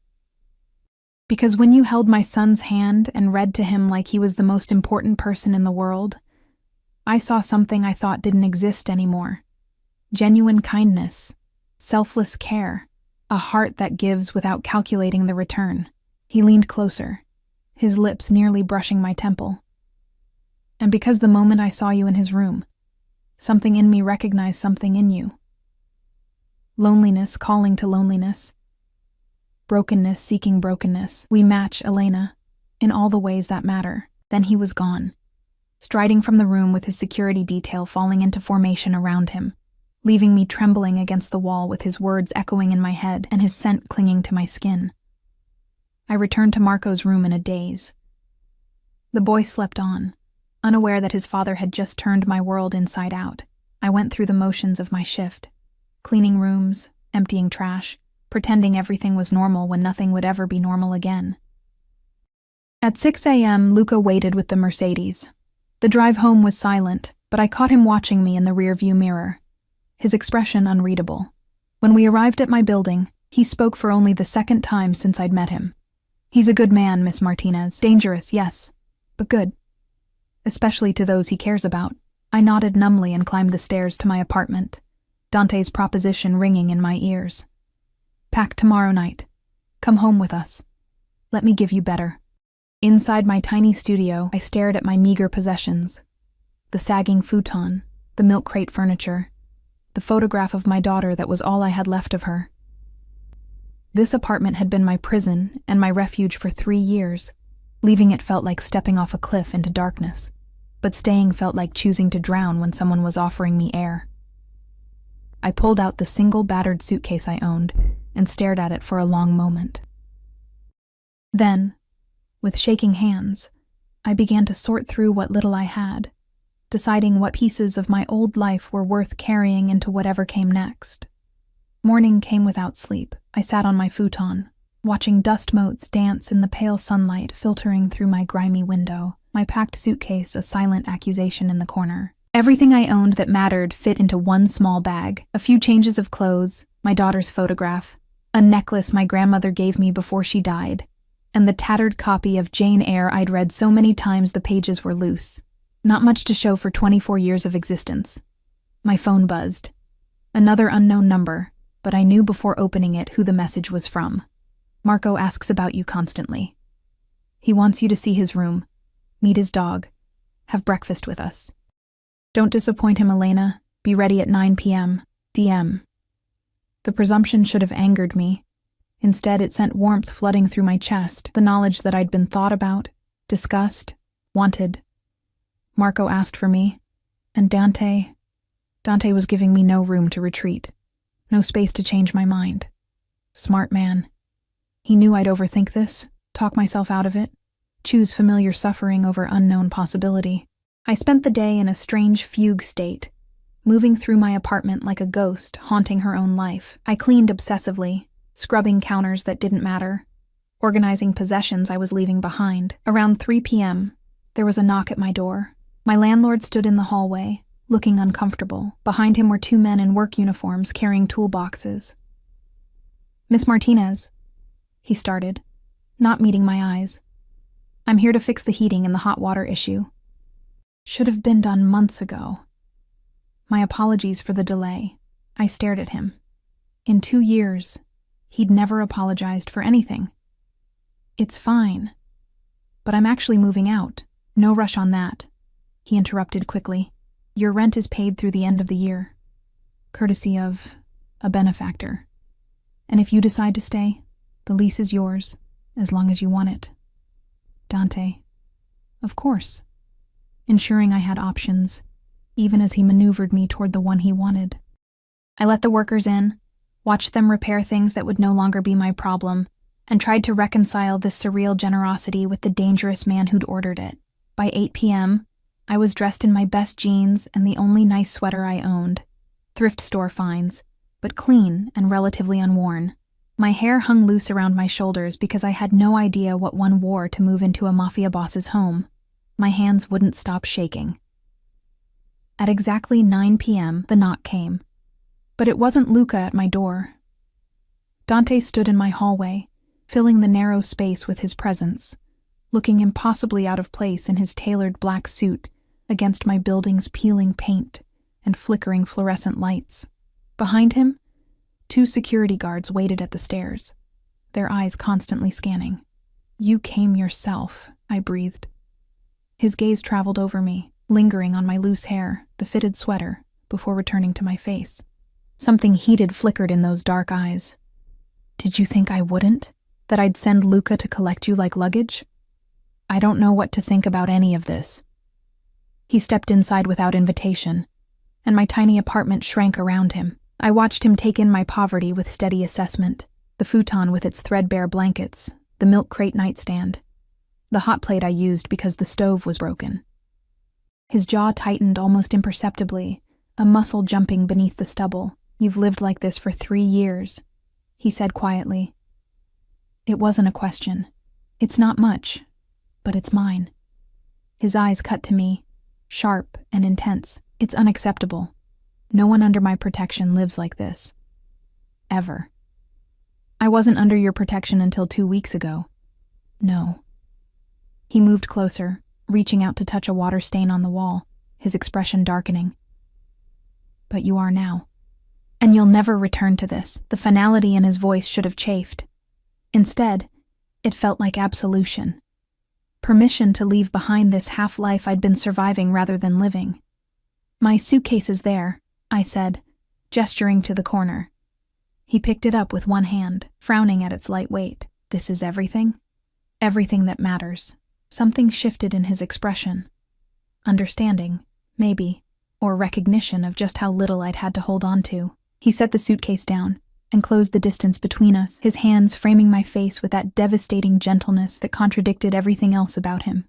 Because when you held my son's hand and read to him like he was the most important person in the world, I saw something I thought didn't exist anymore. Genuine kindness, selfless care, a heart that gives without calculating the return. He leaned closer, his lips nearly brushing my temple. And because the moment I saw you in his room, something in me recognized something in you. Loneliness calling to loneliness. Brokenness seeking brokenness. We match, Elena, in all the ways that matter. Then he was gone, striding from the room with his security detail falling into formation around him, leaving me trembling against the wall with his words echoing in my head and his scent clinging to my skin. I returned to Marco's room in a daze. The boy slept on, unaware that his father had just turned my world inside out. I went through the motions of my shift, cleaning rooms, emptying trash, pretending everything was normal when nothing would ever be normal again. At 6 a.m., Luca waited with the Mercedes. The drive home was silent, but I caught him watching me in the rearview mirror, his expression unreadable. When we arrived at my building, he spoke for only the second time since I'd met him. He's a good man, Miss Martinez. Dangerous, yes, but good. Especially to those he cares about. I nodded numbly and climbed the stairs to my apartment, Dante's proposition ringing in my ears. Pack tomorrow night. Come home with us. Let me give you better. Inside my tiny studio, I stared at my meager possessions. The sagging futon, the milk crate furniture, the photograph of my daughter that was all I had left of her. This apartment had been my prison and my refuge for 3 years. Leaving it felt like stepping off a cliff into darkness, but staying felt like choosing to drown when someone was offering me air. I pulled out the single battered suitcase I owned and stared at it for a long moment. Then, with shaking hands, I began to sort through what little I had, deciding what pieces of my old life were worth carrying into whatever came next. Morning came without sleep. I sat on my futon, watching dust motes dance in the pale sunlight filtering through my grimy window, my packed suitcase a silent accusation in the corner. Everything I owned that mattered fit into one small bag, a few changes of clothes, my daughter's photograph, a necklace my grandmother gave me before she died, and the tattered copy of Jane Eyre I'd read so many times the pages were loose. Not much to show for 24 years of existence. My phone buzzed. Another unknown number, but I knew before opening it who the message was from. Marco asks about you constantly. He wants you to see his room, meet his dog, have breakfast with us. Don't disappoint him, Elena. Be ready at 9 p.m. DM. The presumption should have angered me. Instead, it sent warmth flooding through my chest, the knowledge that I'd been thought about, discussed, wanted. Marco asked for me, and Dante was giving me no room to retreat, no space to change my mind. Smart man. He knew I'd overthink this, talk myself out of it, choose familiar suffering over unknown possibility. I spent the day in a strange fugue state, moving through my apartment like a ghost haunting her own life. I cleaned obsessively, scrubbing counters that didn't matter, organizing possessions I was leaving behind. Around 3 p.m., there was a knock at my door. My landlord stood in the hallway, looking uncomfortable. Behind him were 2 men in work uniforms carrying toolboxes. "Miss Martinez," he started, not meeting my eyes. "I'm here to fix the heating and the hot water issue. Should have been done months ago." My apologies for the delay. I stared at him. In 2 years, he'd never apologized for anything. "It's fine. But I'm actually moving out. No rush on that," he interrupted quickly. "Your rent is paid through the end of the year, courtesy of a benefactor. And if you decide to stay, the lease is yours, as long as you want it." Dante. Of course. Ensuring I had options, even as he maneuvered me toward the one he wanted. I let the workers in, watched them repair things that would no longer be my problem, and tried to reconcile this surreal generosity with the dangerous man who'd ordered it. By 8 p.m., I was dressed in my best jeans and the only nice sweater I owned, thrift store finds, but clean and relatively unworn. My hair hung loose around my shoulders because I had no idea what one wore to move into a Mafia Boss's home. My hands wouldn't stop shaking. At exactly 9 p.m., the knock came. But it wasn't Luca at my door. Dante stood in my hallway, filling the narrow space with his presence, looking impossibly out of place in his tailored black suit against my building's peeling paint and flickering fluorescent lights. Behind him, 2 security guards waited at the stairs, their eyes constantly scanning. "You came yourself," I breathed. His gaze traveled over me, lingering on my loose hair, the fitted sweater, before returning to my face. Something heated flickered in those dark eyes. "Did you think I wouldn't? That I'd send Luca to collect you like luggage? I don't know what to think about any of this." He stepped inside without invitation, and my tiny apartment shrank around him. I watched him take in my poverty with steady assessment, the futon with its threadbare blankets, the milk crate nightstand, the hot plate I used because the stove was broken. His jaw tightened almost imperceptibly, a muscle jumping beneath the stubble. "You've lived like this for 3 years," he said quietly. It wasn't a question. "It's not much, but it's mine." His eyes cut to me, sharp and intense. "It's unacceptable. No one under my protection lives like this. Ever. I wasn't under your protection until 2 weeks ago." "No." He moved closer, reaching out to touch a water stain on the wall, his expression darkening. "But you are now. And you'll never return to this." The finality in his voice should have chafed. Instead, it felt like absolution. Permission to leave behind this half-life I'd been surviving rather than living. "My suitcase is there," I said, gesturing to the corner. He picked it up with one hand, frowning at its light weight. "This is everything?" "Everything that matters." Something shifted in his expression. Understanding, maybe, or recognition of just how little I'd had to hold on to. He set the suitcase down and closed the distance between us, his hands framing my face with that devastating gentleness that contradicted everything else about him.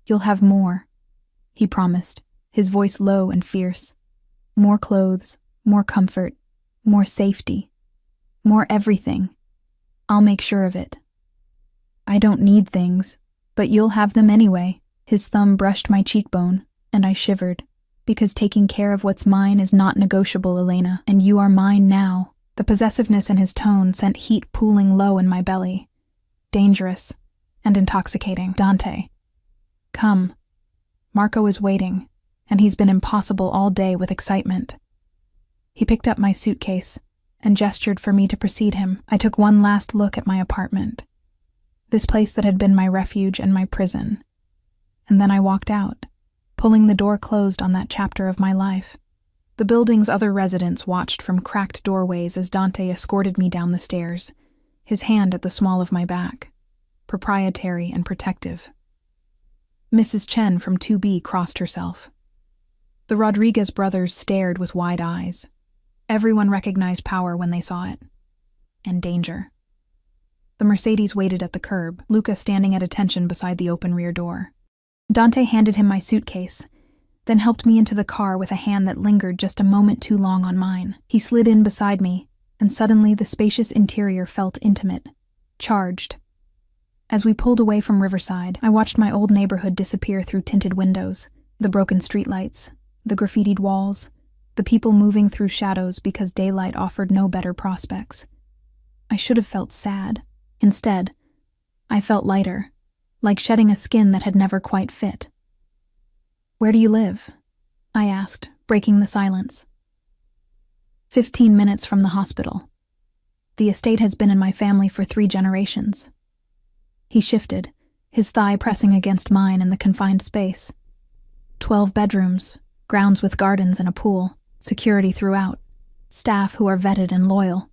"You'll have more," he promised, his voice low and fierce. "More clothes, more comfort, more safety, more everything. I'll make sure of it. I don't need things, but you'll have them anyway." His thumb brushed my cheekbone, and I shivered. "Because taking care of what's mine is not negotiable, Elena, and you are mine now." The possessiveness in his tone sent heat pooling low in my belly. Dangerous and intoxicating. "Dante, come. Marco is waiting, and he's been impossible all day with excitement." He picked up my suitcase and gestured for me to precede him. I took one last look at my apartment, this place that had been my refuge and my prison, and then I walked out, pulling the door closed on that chapter of my life. The building's other residents watched from cracked doorways as Dante escorted me down the stairs, his hand at the small of my back, proprietary and protective. Mrs. Chen from 2B crossed herself. The Rodriguez brothers stared with wide eyes. Everyone recognized power when they saw it. And danger. The Mercedes waited at the curb, Luca standing at attention beside the open rear door. Dante handed him my suitcase, then helped me into the car with a hand that lingered just a moment too long on mine. He slid in beside me, and suddenly the spacious interior felt intimate, charged. As we pulled away from Riverside, I watched my old neighborhood disappear through tinted windows, the broken streetlights, the graffitied walls, the people moving through shadows because daylight offered no better prospects. I should have felt sad. Instead, I felt lighter, like shedding a skin that had never quite fit. "Where do you live?" I asked, breaking the silence. 15 minutes from the hospital. The estate has been in my family for 3 generations. He shifted, his thigh pressing against mine in the confined space. 12 bedrooms, grounds with gardens and a pool, security throughout, staff who are vetted and loyal.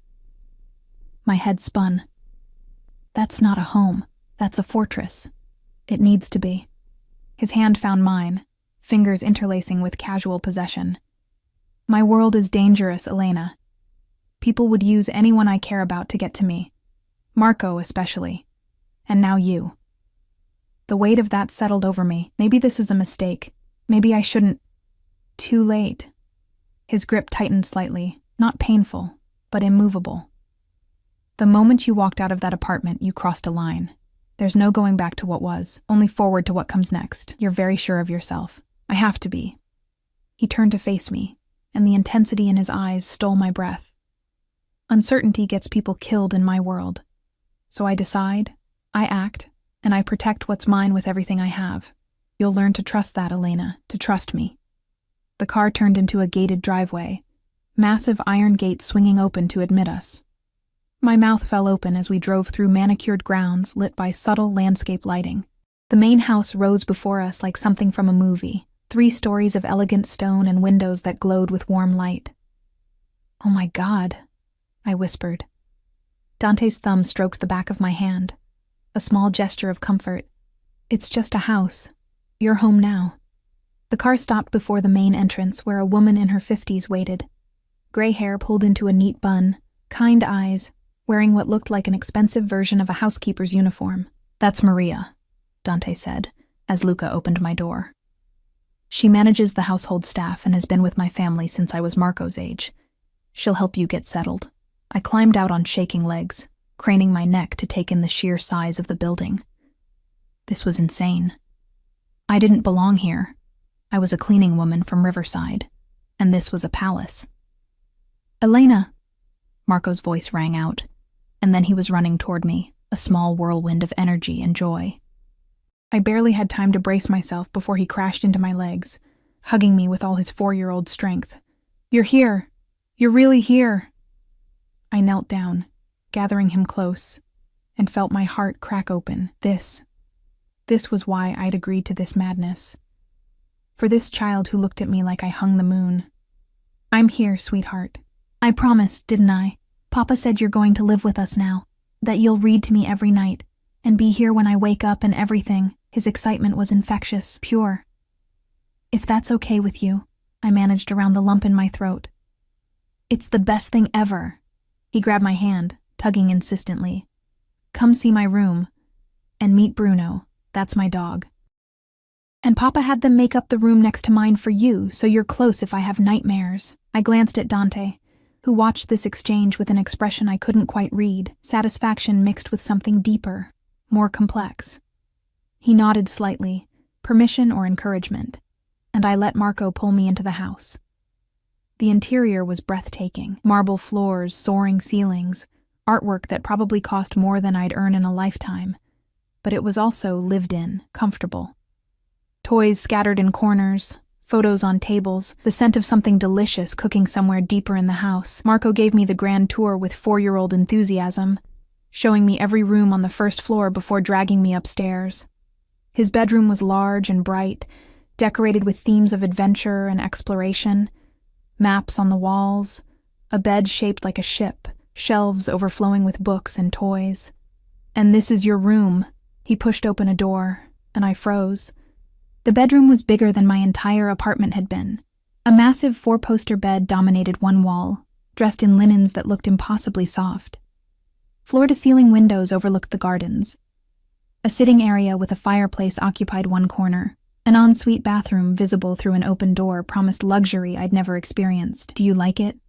My head spun. That's not a home, that's a fortress. It needs to be. His hand found mine, fingers interlacing with casual possession. My world is dangerous, Elena. People would use anyone I care about to get to me. Marco especially. And now you. The weight of that settled over me. Maybe this is a mistake. Maybe I shouldn't. Too late. His grip tightened slightly, not painful, but immovable. The moment you walked out of that apartment, you crossed a line. There's no going back to what was, only forward to what comes next. You're very sure of yourself. I have to be. He turned to face me, and the intensity in his eyes stole my breath. Uncertainty gets people killed in my world. So I decide, I act, and I protect what's mine with everything I have. You'll learn to trust that, Elena, to trust me. The car turned into a gated driveway, massive iron gates swinging open to admit us. My mouth fell open as we drove through manicured grounds lit by subtle landscape lighting. The main house rose before us like something from a movie, 3 stories of elegant stone and windows that glowed with warm light. "Oh my God," I whispered. Dante's thumb stroked the back of my hand, a small gesture of comfort. "It's just a house. You're home now." The car stopped before the main entrance where a woman in her 50s waited. Gray hair pulled into a neat bun, kind eyes, wearing what looked like an expensive version of a housekeeper's uniform. "That's Maria," Dante said, as Luca opened my door. "She manages the household staff and has been with my family since I was Marco's age. She'll help you get settled." I climbed out on shaking legs, craning my neck to take in the sheer size of the building. This was insane. I didn't belong here. I was a cleaning woman from Riverside, and this was a palace. "Elena!" Marco's voice rang out, and then he was running toward me, a small whirlwind of energy and joy. I barely had time to brace myself before he crashed into my legs, hugging me with all his 4-year-old strength. "You're here! You're really here!" I knelt down, gathering him close, and felt my heart crack open. This was why I'd agreed to this madness. For this child who looked at me like I hung the moon. "I'm here, sweetheart. I promised, didn't I? Papa said you're going to live with us now, that you'll read to me every night, and be here when I wake up and everything." His excitement was infectious, pure. "If that's okay with you," I managed around the lump in my throat. "It's the best thing ever." He grabbed my hand, tugging insistently. "Come see my room. And meet Bruno, that's my dog. And Papa had them make up the room next to mine for you, so you're close if I have nightmares." I glanced at Dante, who watched this exchange with an expression I couldn't quite read, satisfaction mixed with something deeper, more complex. He nodded slightly, permission or encouragement, and I let Marco pull me into the house. The interior was breathtaking, marble floors, soaring ceilings, artwork that probably cost more than I'd earn in a lifetime, but it was also lived in, comfortable. Toys scattered in corners, photos on tables, the scent of something delicious cooking somewhere deeper in the house. Marco gave me the grand tour with 4-year-old enthusiasm, showing me every room on the first floor before dragging me upstairs. His bedroom was large and bright, decorated with themes of adventure and exploration, maps on the walls, a bed shaped like a ship, shelves overflowing with books and toys. "And this is your room." He pushed open a door, and I froze. The bedroom was bigger than my entire apartment had been. A massive 4-poster bed dominated one wall, dressed in linens that looked impossibly soft. Floor-to-ceiling windows overlooked the gardens. A sitting area with a fireplace occupied one corner. An ensuite bathroom visible through an open door promised luxury I'd never experienced. "Do you like it?"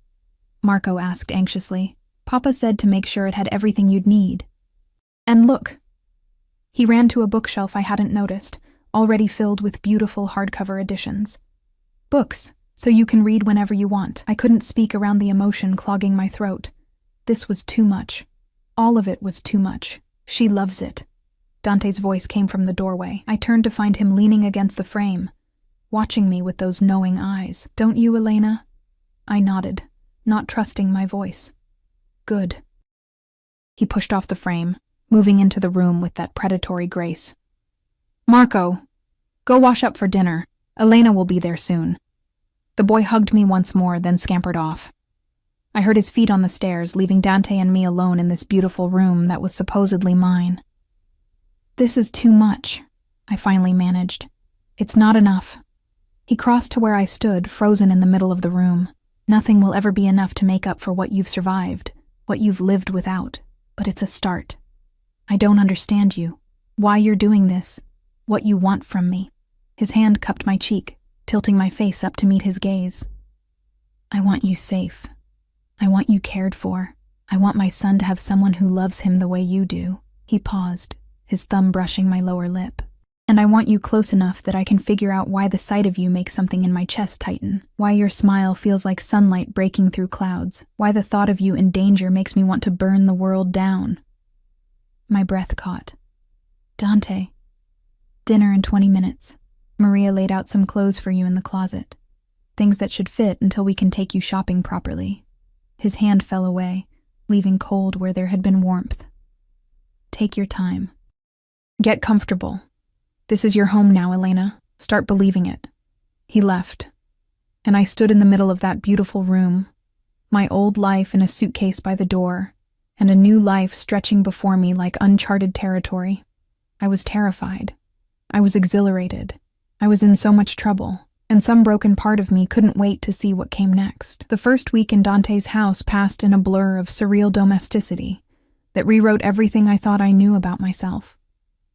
Marco asked anxiously. "Papa said to make sure it had everything you'd need." "And look." He ran to a bookshelf I hadn't noticed, already filled with beautiful hardcover editions. "Books, so you can read whenever you want." I couldn't speak around the emotion clogging my throat. This was too much. All of it was too much. "She loves it." Dante's voice came from the doorway. I turned to find him leaning against the frame, watching me with those knowing eyes. "Don't you, Elena?" I nodded, not trusting my voice. "Good." He pushed off the frame, moving into the room with that predatory grace. "Marco, go wash up for dinner. Elena will be there soon." The boy hugged me once more, then scampered off. I heard his feet on the stairs, leaving Dante and me alone in this beautiful room that was supposedly mine. "This is too much," I finally managed. "It's not enough." He crossed to where I stood, frozen in the middle of the room. "Nothing will ever be enough to make up for what you've survived, what you've lived without, but it's a start. I don't understand you, why you're doing this, what you want from me." His hand cupped my cheek, tilting my face up to meet his gaze. "I want you safe. I want you cared for. I want my son to have someone who loves him the way you do." He paused, his thumb brushing my lower lip. "And I want you close enough that I can figure out why the sight of you makes something in my chest tighten, why your smile feels like sunlight breaking through clouds, why the thought of you in danger makes me want to burn the world down." My breath caught. "Dante, dinner in 20 minutes. Maria laid out some clothes for you in the closet. Things that should fit until we can take you shopping properly." His hand fell away, leaving cold where there had been warmth. "Take your time. Get comfortable. This is your home now, Elena. Start believing it." He left, and I stood in the middle of that beautiful room, my old life in a suitcase by the door, and a new life stretching before me like uncharted territory. I was terrified. I was exhilarated. I was in so much trouble, and some broken part of me couldn't wait to see what came next. The first week in Dante's house passed in a blur of surreal domesticity that rewrote everything I thought I knew about myself.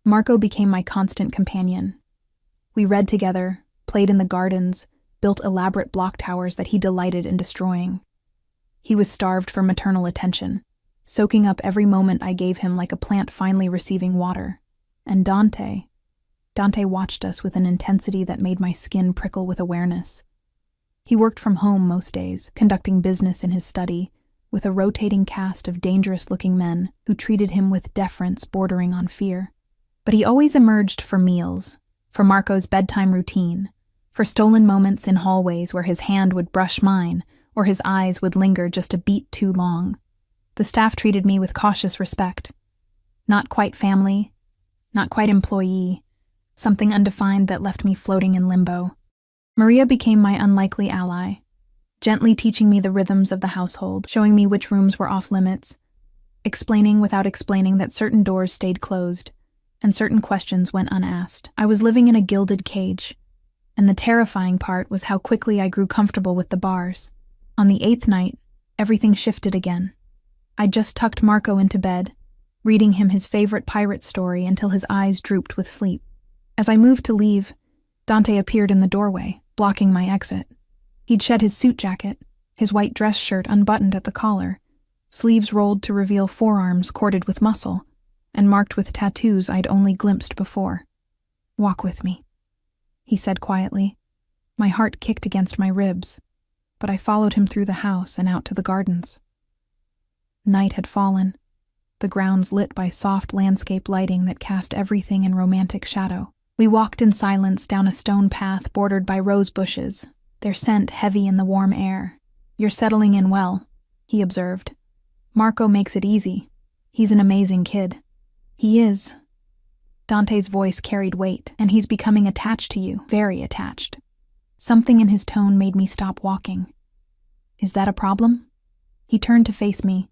Marco became my constant companion. We read together, played in the gardens, built elaborate block towers that he delighted in destroying. He was starved for maternal attention, soaking up every moment I gave him like a plant finally receiving water. And Dante watched us with an intensity that made my skin prickle with awareness. He worked from home most days, conducting business in his study, with a rotating cast of dangerous-looking men who treated him with deference bordering on fear. But he always emerged for meals, for Marco's bedtime routine, for stolen moments in hallways where his hand would brush mine or his eyes would linger just a beat too long. The staff treated me with cautious respect. Not quite family, not quite employee, something undefined that left me floating in limbo. Maria became my unlikely ally, gently teaching me the rhythms of the household, showing me which rooms were off-limits, explaining without explaining that certain doors stayed closed, and certain questions went unasked. I was living in a gilded cage, and the terrifying part was how quickly I grew comfortable with the bars. On the 8th night, everything shifted again. I just tucked Marco into bed, reading him his favorite pirate story until his eyes drooped with sleep. As I moved to leave, Dante appeared in the doorway, blocking my exit. He'd shed his suit jacket, his white dress shirt unbuttoned at the collar, sleeves rolled to reveal forearms corded with muscle, and marked with tattoos I'd only glimpsed before. "Walk with me," he said quietly. My heart kicked against my ribs, but I followed him through the house and out to the gardens. Night had fallen, the grounds lit by soft landscape lighting that cast everything in romantic shadow. We walked in silence down a stone path bordered by rose bushes, their scent heavy in the warm air. "You're settling in well," he observed. "Marco makes it easy. He's an amazing kid." "He is." Dante's voice carried weight, "and he's becoming attached to you, very attached." Something in his tone made me stop walking. "Is that a problem?" He turned to face me,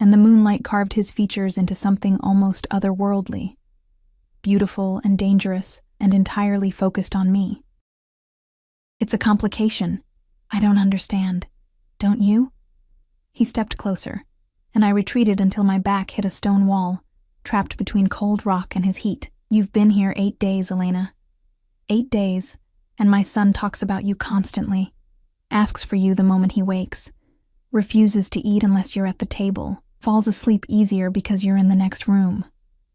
and the moonlight carved his features into something almost otherworldly, beautiful and dangerous and entirely focused on me. It's a complication. I don't understand. Don't you? He stepped closer, and I retreated until my back hit a stone wall, trapped between cold rock and his heat. You've been here 8 days, Elena. 8 days, and my son talks about you constantly, asks for you the moment he wakes, refuses to eat unless you're at the table, falls asleep easier because you're in the next room.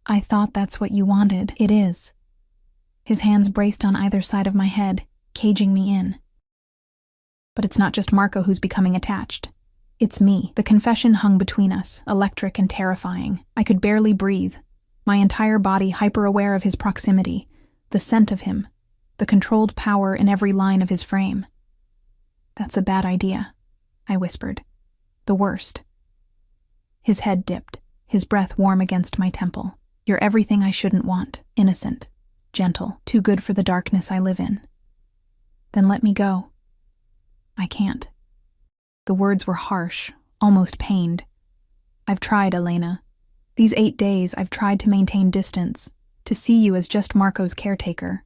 I thought that's what you wanted. It is. His hands braced on either side of my head, caging me in. But it's not just Marco who's becoming attached. It's me. The confession hung between us, electric and terrifying. I could barely breathe, my entire body hyper-aware of his proximity, the scent of him, the controlled power in every line of his frame. That's a bad idea, I whispered. The worst. His head dipped, his breath warm against my temple. You're everything I shouldn't want, innocent, gentle, too good for the darkness I live in. Then let me go. I can't. The words were harsh, almost pained. I've tried, Elena. These 8 days I've tried to maintain distance, to see you as just Marco's caretaker,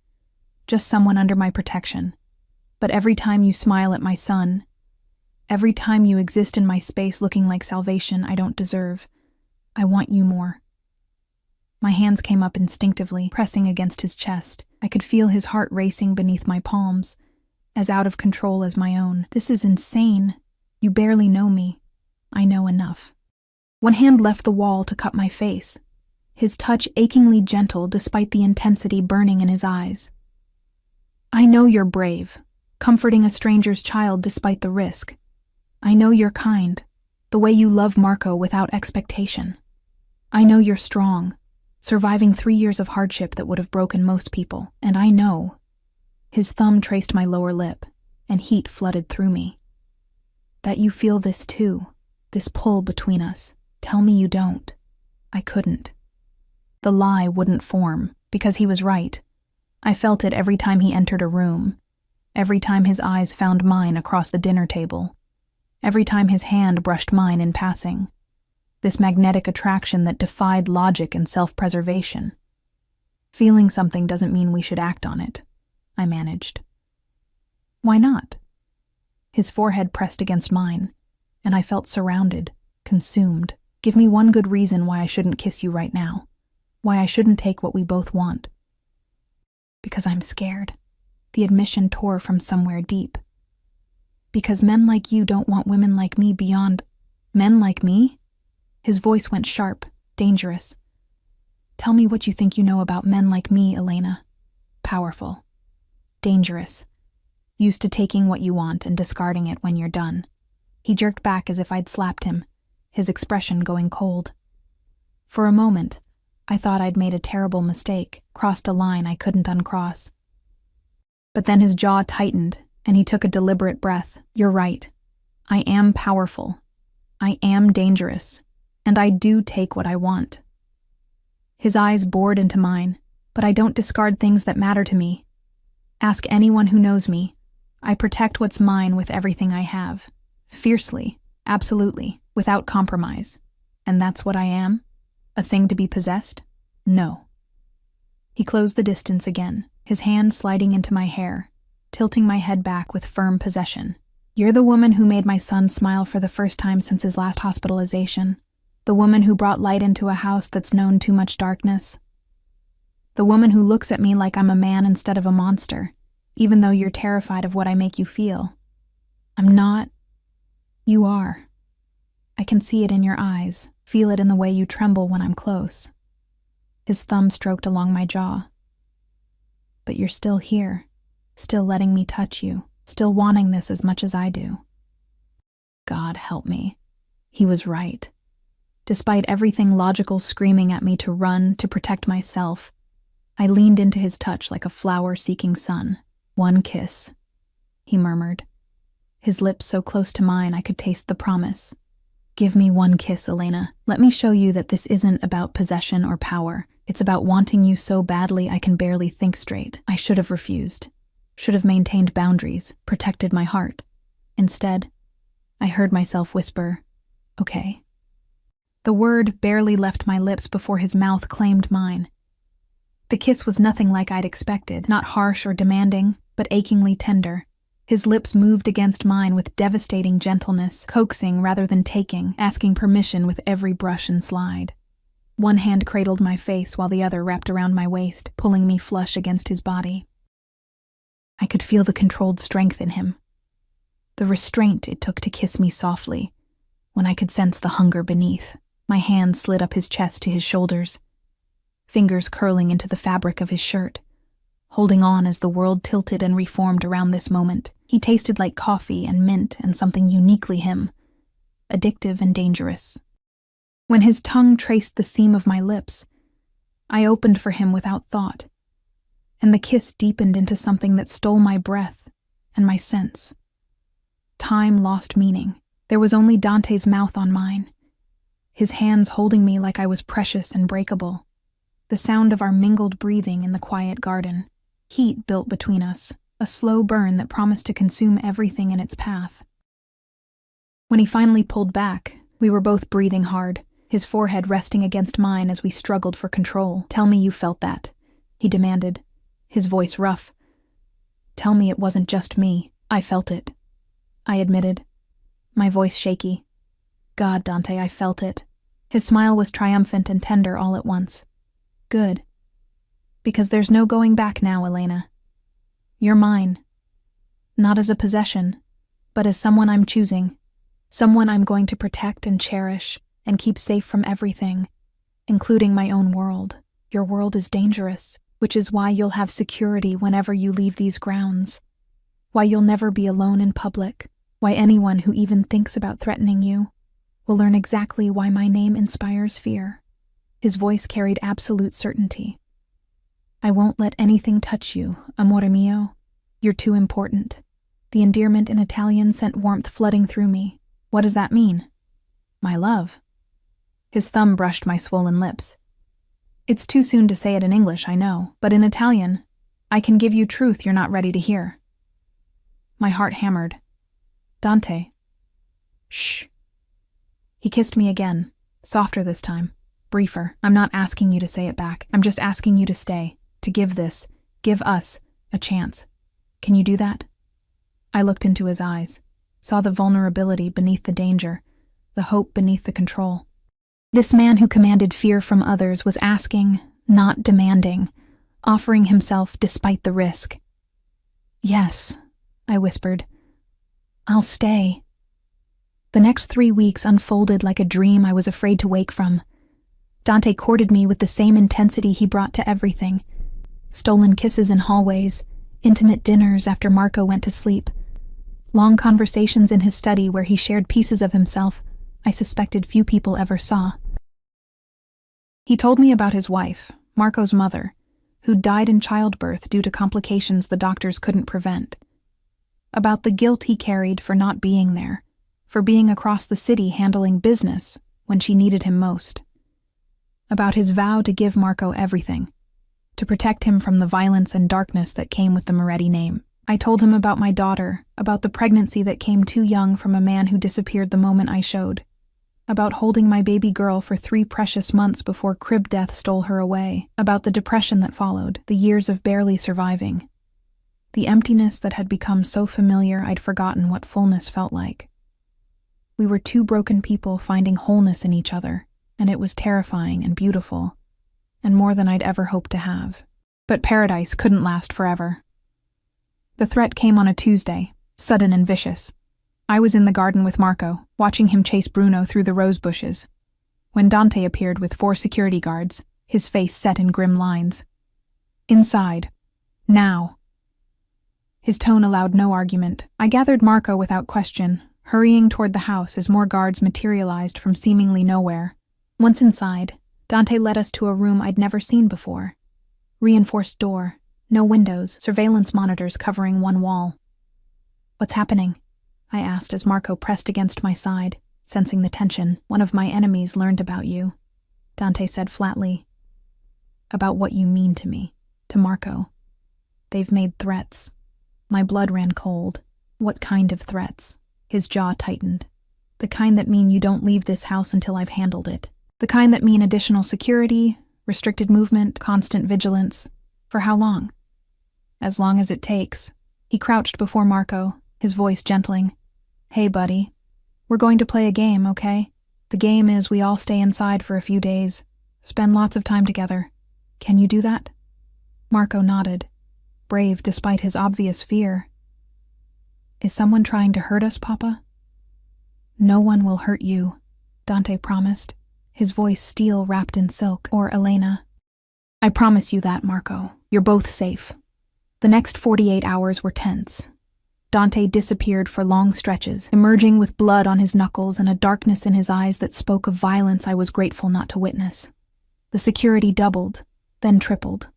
just someone under my protection. But every time you smile at my son, every time you exist in my space looking like salvation I don't deserve, I want you more. My hands came up instinctively, pressing against his chest. I could feel his heart racing beneath my palms, as out of control as my own. This is insane. You barely know me. I know enough. One hand left the wall to cut my face, his touch achingly gentle despite the intensity burning in his eyes. I know you're brave, comforting a stranger's child despite the risk. I know you're kind, the way you love Marco without expectation. I know you're strong, surviving 3 years of hardship that would have broken most people. And I know. His thumb traced my lower lip, and heat flooded through me. That you feel this too, this pull between us. Tell me you don't. I couldn't. The lie wouldn't form, because he was right. I felt it every time he entered a room, every time his eyes found mine across the dinner table, every time his hand brushed mine in passing. This magnetic attraction that defied logic and self-preservation. Feeling something doesn't mean we should act on it, I managed. Why not? His forehead pressed against mine, and I felt surrounded, consumed. Give me one good reason why I shouldn't kiss you right now, why I shouldn't take what we both want. Because I'm scared. The admission tore from somewhere deep. Because men like you don't want women like me beyond... Men like me? His voice went sharp, dangerous. Tell me what you think you know about men like me, Elena. Powerful. Dangerous. Used to taking what you want and discarding it when you're done. He jerked back as if I'd slapped him, his expression going cold. For a moment, I thought I'd made a terrible mistake, crossed a line I couldn't uncross. But then his jaw tightened, and he took a deliberate breath. You're right. I am powerful. I am dangerous. And I do take what I want. His eyes bored into mine, but I don't discard things that matter to me. Ask anyone who knows me. I protect what's mine with everything I have. Fiercely, absolutely, without compromise. And that's what I am? A thing to be possessed? No. He closed the distance again, his hand sliding into my hair, tilting my head back with firm possession. You're the woman who made my son smile for the first time since his last hospitalization. The woman who brought light into a house that's known too much darkness. The woman who looks at me like I'm a man instead of a monster, even though you're terrified of what I make you feel. I'm not. You are. I can see it in your eyes, feel it in the way you tremble when I'm close. His thumb stroked along my jaw. But you're still here, still letting me touch you, still wanting this as much as I do. God help me. He was right. Despite everything logical screaming at me to run, to protect myself, I leaned into his touch like a flower seeking sun. One kiss, he murmured. His lips so close to mine I could taste the promise. Give me one kiss, Elena. Let me show you that this isn't about possession or power. It's about wanting you so badly I can barely think straight. I should have refused. Should have maintained boundaries, protected my heart. Instead, I heard myself whisper, okay. The word barely left my lips before his mouth claimed mine. The kiss was nothing like I'd expected, not harsh or demanding, but achingly tender. His lips moved against mine with devastating gentleness, coaxing rather than taking, asking permission with every brush and slide. One hand cradled my face while the other wrapped around my waist, pulling me flush against his body. I could feel the controlled strength in him, the restraint it took to kiss me softly, when I could sense the hunger beneath. My hand slid up his chest to his shoulders, fingers curling into the fabric of his shirt, holding on as the world tilted and reformed around this moment. He tasted like coffee and mint and something uniquely him, addictive and dangerous. When his tongue traced the seam of my lips, I opened for him without thought, and the kiss deepened into something that stole my breath and my sense. Time lost meaning. There was only Dante's mouth on mine, his hands holding me like I was precious and breakable, the sound of our mingled breathing in the quiet garden. Heat built between us, a slow burn that promised to consume everything in its path. When he finally pulled back, we were both breathing hard, his forehead resting against mine as we struggled for control. "Tell me you felt that," he demanded, his voice rough. "Tell me it wasn't just me." "I felt it," I admitted, my voice shaky. "God, Dante, I felt it." His smile was triumphant and tender all at once. "Good. Because there's no going back now, Elena. You're mine. Not as a possession, but as someone I'm choosing. Someone I'm going to protect and cherish and keep safe from everything, including my own world. Your world is dangerous, which is why you'll have security whenever you leave these grounds. Why you'll never be alone in public. Why anyone who even thinks about threatening you will learn exactly why my name inspires fear." His voice carried absolute certainty. "I won't let anything touch you, amore mio. You're too important." The endearment in Italian sent warmth flooding through me. "What does that mean?" "My love." His thumb brushed my swollen lips. "It's too soon to say it in English, I know, but in Italian, I can give you truth you're not ready to hear." My heart hammered. "Dante." "Shh." He kissed me again, softer this time, briefer. "I'm not asking you to say it back. I'm just asking you to stay. To give us, a chance. Can you do that?" I looked into his eyes, saw the vulnerability beneath the danger, the hope beneath the control. This man who commanded fear from others was asking, not demanding, offering himself despite the risk. "Yes," I whispered. "I'll stay." The next 3 weeks unfolded like a dream I was afraid to wake from. Dante courted me with the same intensity he brought to everything. Stolen kisses in hallways, intimate dinners after Marco went to sleep, long conversations in his study where he shared pieces of himself I suspected few people ever saw. He told me about his wife, Marco's mother, who died in childbirth due to complications the doctors couldn't prevent. About the guilt he carried for not being there, for being across the city handling business when she needed him most. About his vow to give Marco everything, to protect him from the violence and darkness that came with the Moretti name. I told him about my daughter, about the pregnancy that came too young from a man who disappeared the moment I showed, about holding my baby girl for 3 precious months before crib death stole her away, about the depression that followed, the years of barely surviving, the emptiness that had become so familiar I'd forgotten what fullness felt like. We were 2 broken people finding wholeness in each other, and it was terrifying and beautiful, and more than I'd ever hoped to have. But paradise couldn't last forever. The threat came on a Tuesday, sudden and vicious. I was in the garden with Marco, watching him chase Bruno through the rose bushes, when Dante appeared with 4 security guards, his face set in grim lines. "Inside. Now." His tone allowed no argument. I gathered Marco without question, hurrying toward the house as more guards materialized from seemingly nowhere. Once inside, Dante led us to a room I'd never seen before. Reinforced door, no windows, surveillance monitors covering one wall. "What's happening?" I asked as Marco pressed against my side, sensing the tension. "One of my enemies learned about you," Dante said flatly. "About what you mean to me, to Marco. They've made threats." My blood ran cold. What kind of threats? His jaw tightened. The kind that mean you don't leave this house until I've handled it. The kind that mean additional security, restricted movement, constant vigilance. For how long? As long as it takes. He crouched before Marco, his voice gentling. Hey, buddy. We're going to play a game, okay? The game is we all stay inside for a few days. Spend lots of time together. Can you do that? Marco nodded, brave despite his obvious fear. Is someone trying to hurt us, Papa? No one will hurt you, Dante promised, his voice steel wrapped in silk. Or Elena. I promise you that, Marco. You're both safe. The next 48 hours were tense. Dante disappeared for long stretches, emerging with blood on his knuckles and a darkness in his eyes that spoke of violence I was grateful not to witness. The security doubled, then tripled.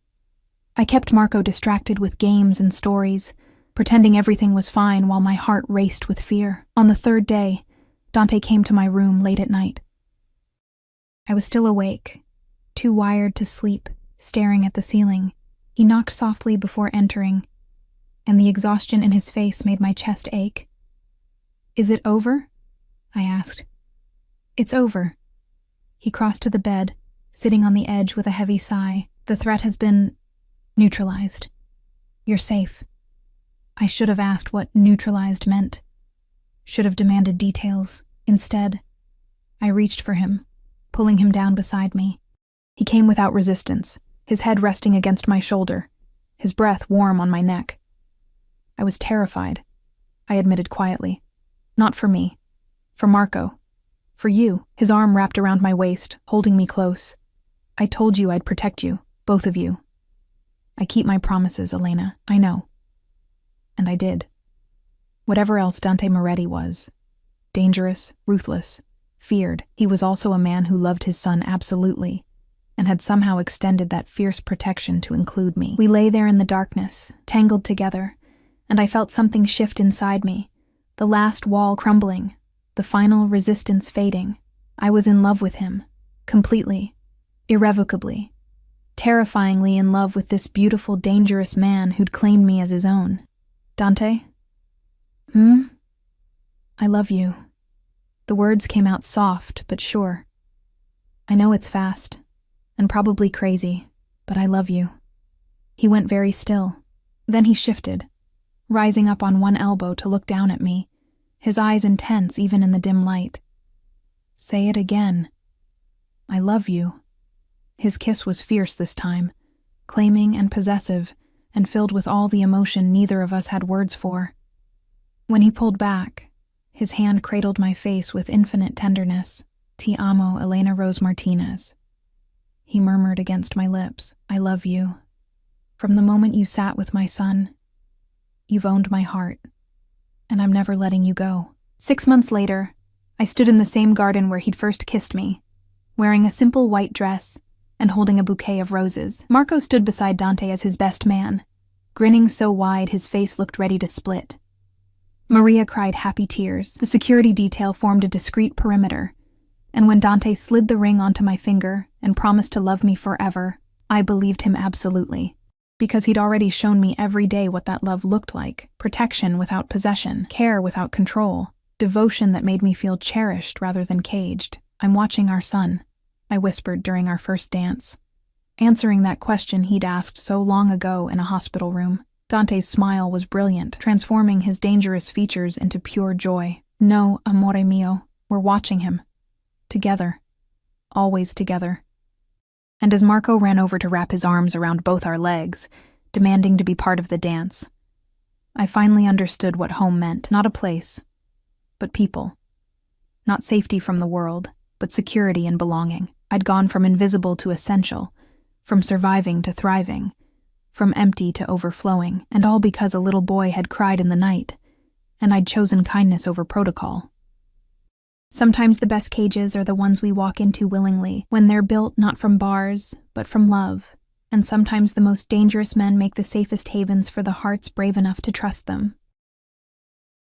I kept Marco distracted with games and stories, pretending everything was fine while my heart raced with fear. On the third day, Dante came to my room late at night. I was still awake, too wired to sleep, staring at the ceiling. He knocked softly before entering, and the exhaustion in his face made my chest ache. Is it over? I asked. It's over. He crossed to the bed, sitting on the edge with a heavy sigh. The threat has been neutralized. You're safe. I should have asked what neutralized meant. Should have demanded details. Instead, I reached for him, pulling him down beside me. He came without resistance, his head resting against my shoulder, his breath warm on my neck. I was terrified, I admitted quietly. Not for me. For Marco. For you. His arm wrapped around my waist, holding me close. I told you I'd protect you, both of you. I keep my promises, Elena, I know. And I did. Whatever else Dante Moretti was. Dangerous, ruthless, feared. He was also a man who loved his son absolutely, and had somehow extended that fierce protection to include me. We lay there in the darkness, tangled together, and I felt something shift inside me, the last wall crumbling, the final resistance fading. I was in love with him, completely, irrevocably, terrifyingly in love with this beautiful, dangerous man who'd claimed me as his own. Dante? I love you. The words came out soft but sure. I know it's fast, and probably crazy, but I love you. He went very still. Then he shifted, rising up on one elbow to look down at me, his eyes intense even in the dim light. Say it again. I love you. His kiss was fierce this time, claiming and possessive, and filled with all the emotion neither of us had words for. When he pulled back, his hand cradled my face with infinite tenderness. Ti amo, Elena Rose Martinez. He murmured against my lips, I love you. From the moment you sat with my son, you've owned my heart, and I'm never letting you go. 6 months later, I stood in the same garden where he'd first kissed me, wearing a simple white dress and holding a bouquet of roses. Marco stood beside Dante as his best man, grinning so wide his face looked ready to split. Maria cried happy tears. The security detail formed a discreet perimeter, and when Dante slid the ring onto my finger and promised to love me forever, I believed him absolutely, because he'd already shown me every day what that love looked like: protection without possession, care without control, devotion that made me feel cherished rather than caged. I'm watching our son, I whispered during our first dance, answering that question he'd asked so long ago in a hospital room. Dante's smile was brilliant, transforming his dangerous features into pure joy. No, amore mio, we're watching him. Together. Always together. And as Marco ran over to wrap his arms around both our legs, demanding to be part of the dance, I finally understood what home meant. Not a place, but people. Not safety from the world, but security and belonging. I'd gone from invisible to essential, from surviving to thriving, from empty to overflowing, and all because a little boy had cried in the night, and I'd chosen kindness over protocol. Sometimes the best cages are the ones we walk into willingly, when they're built not from bars, but from love, and sometimes the most dangerous men make the safest havens for the hearts brave enough to trust them.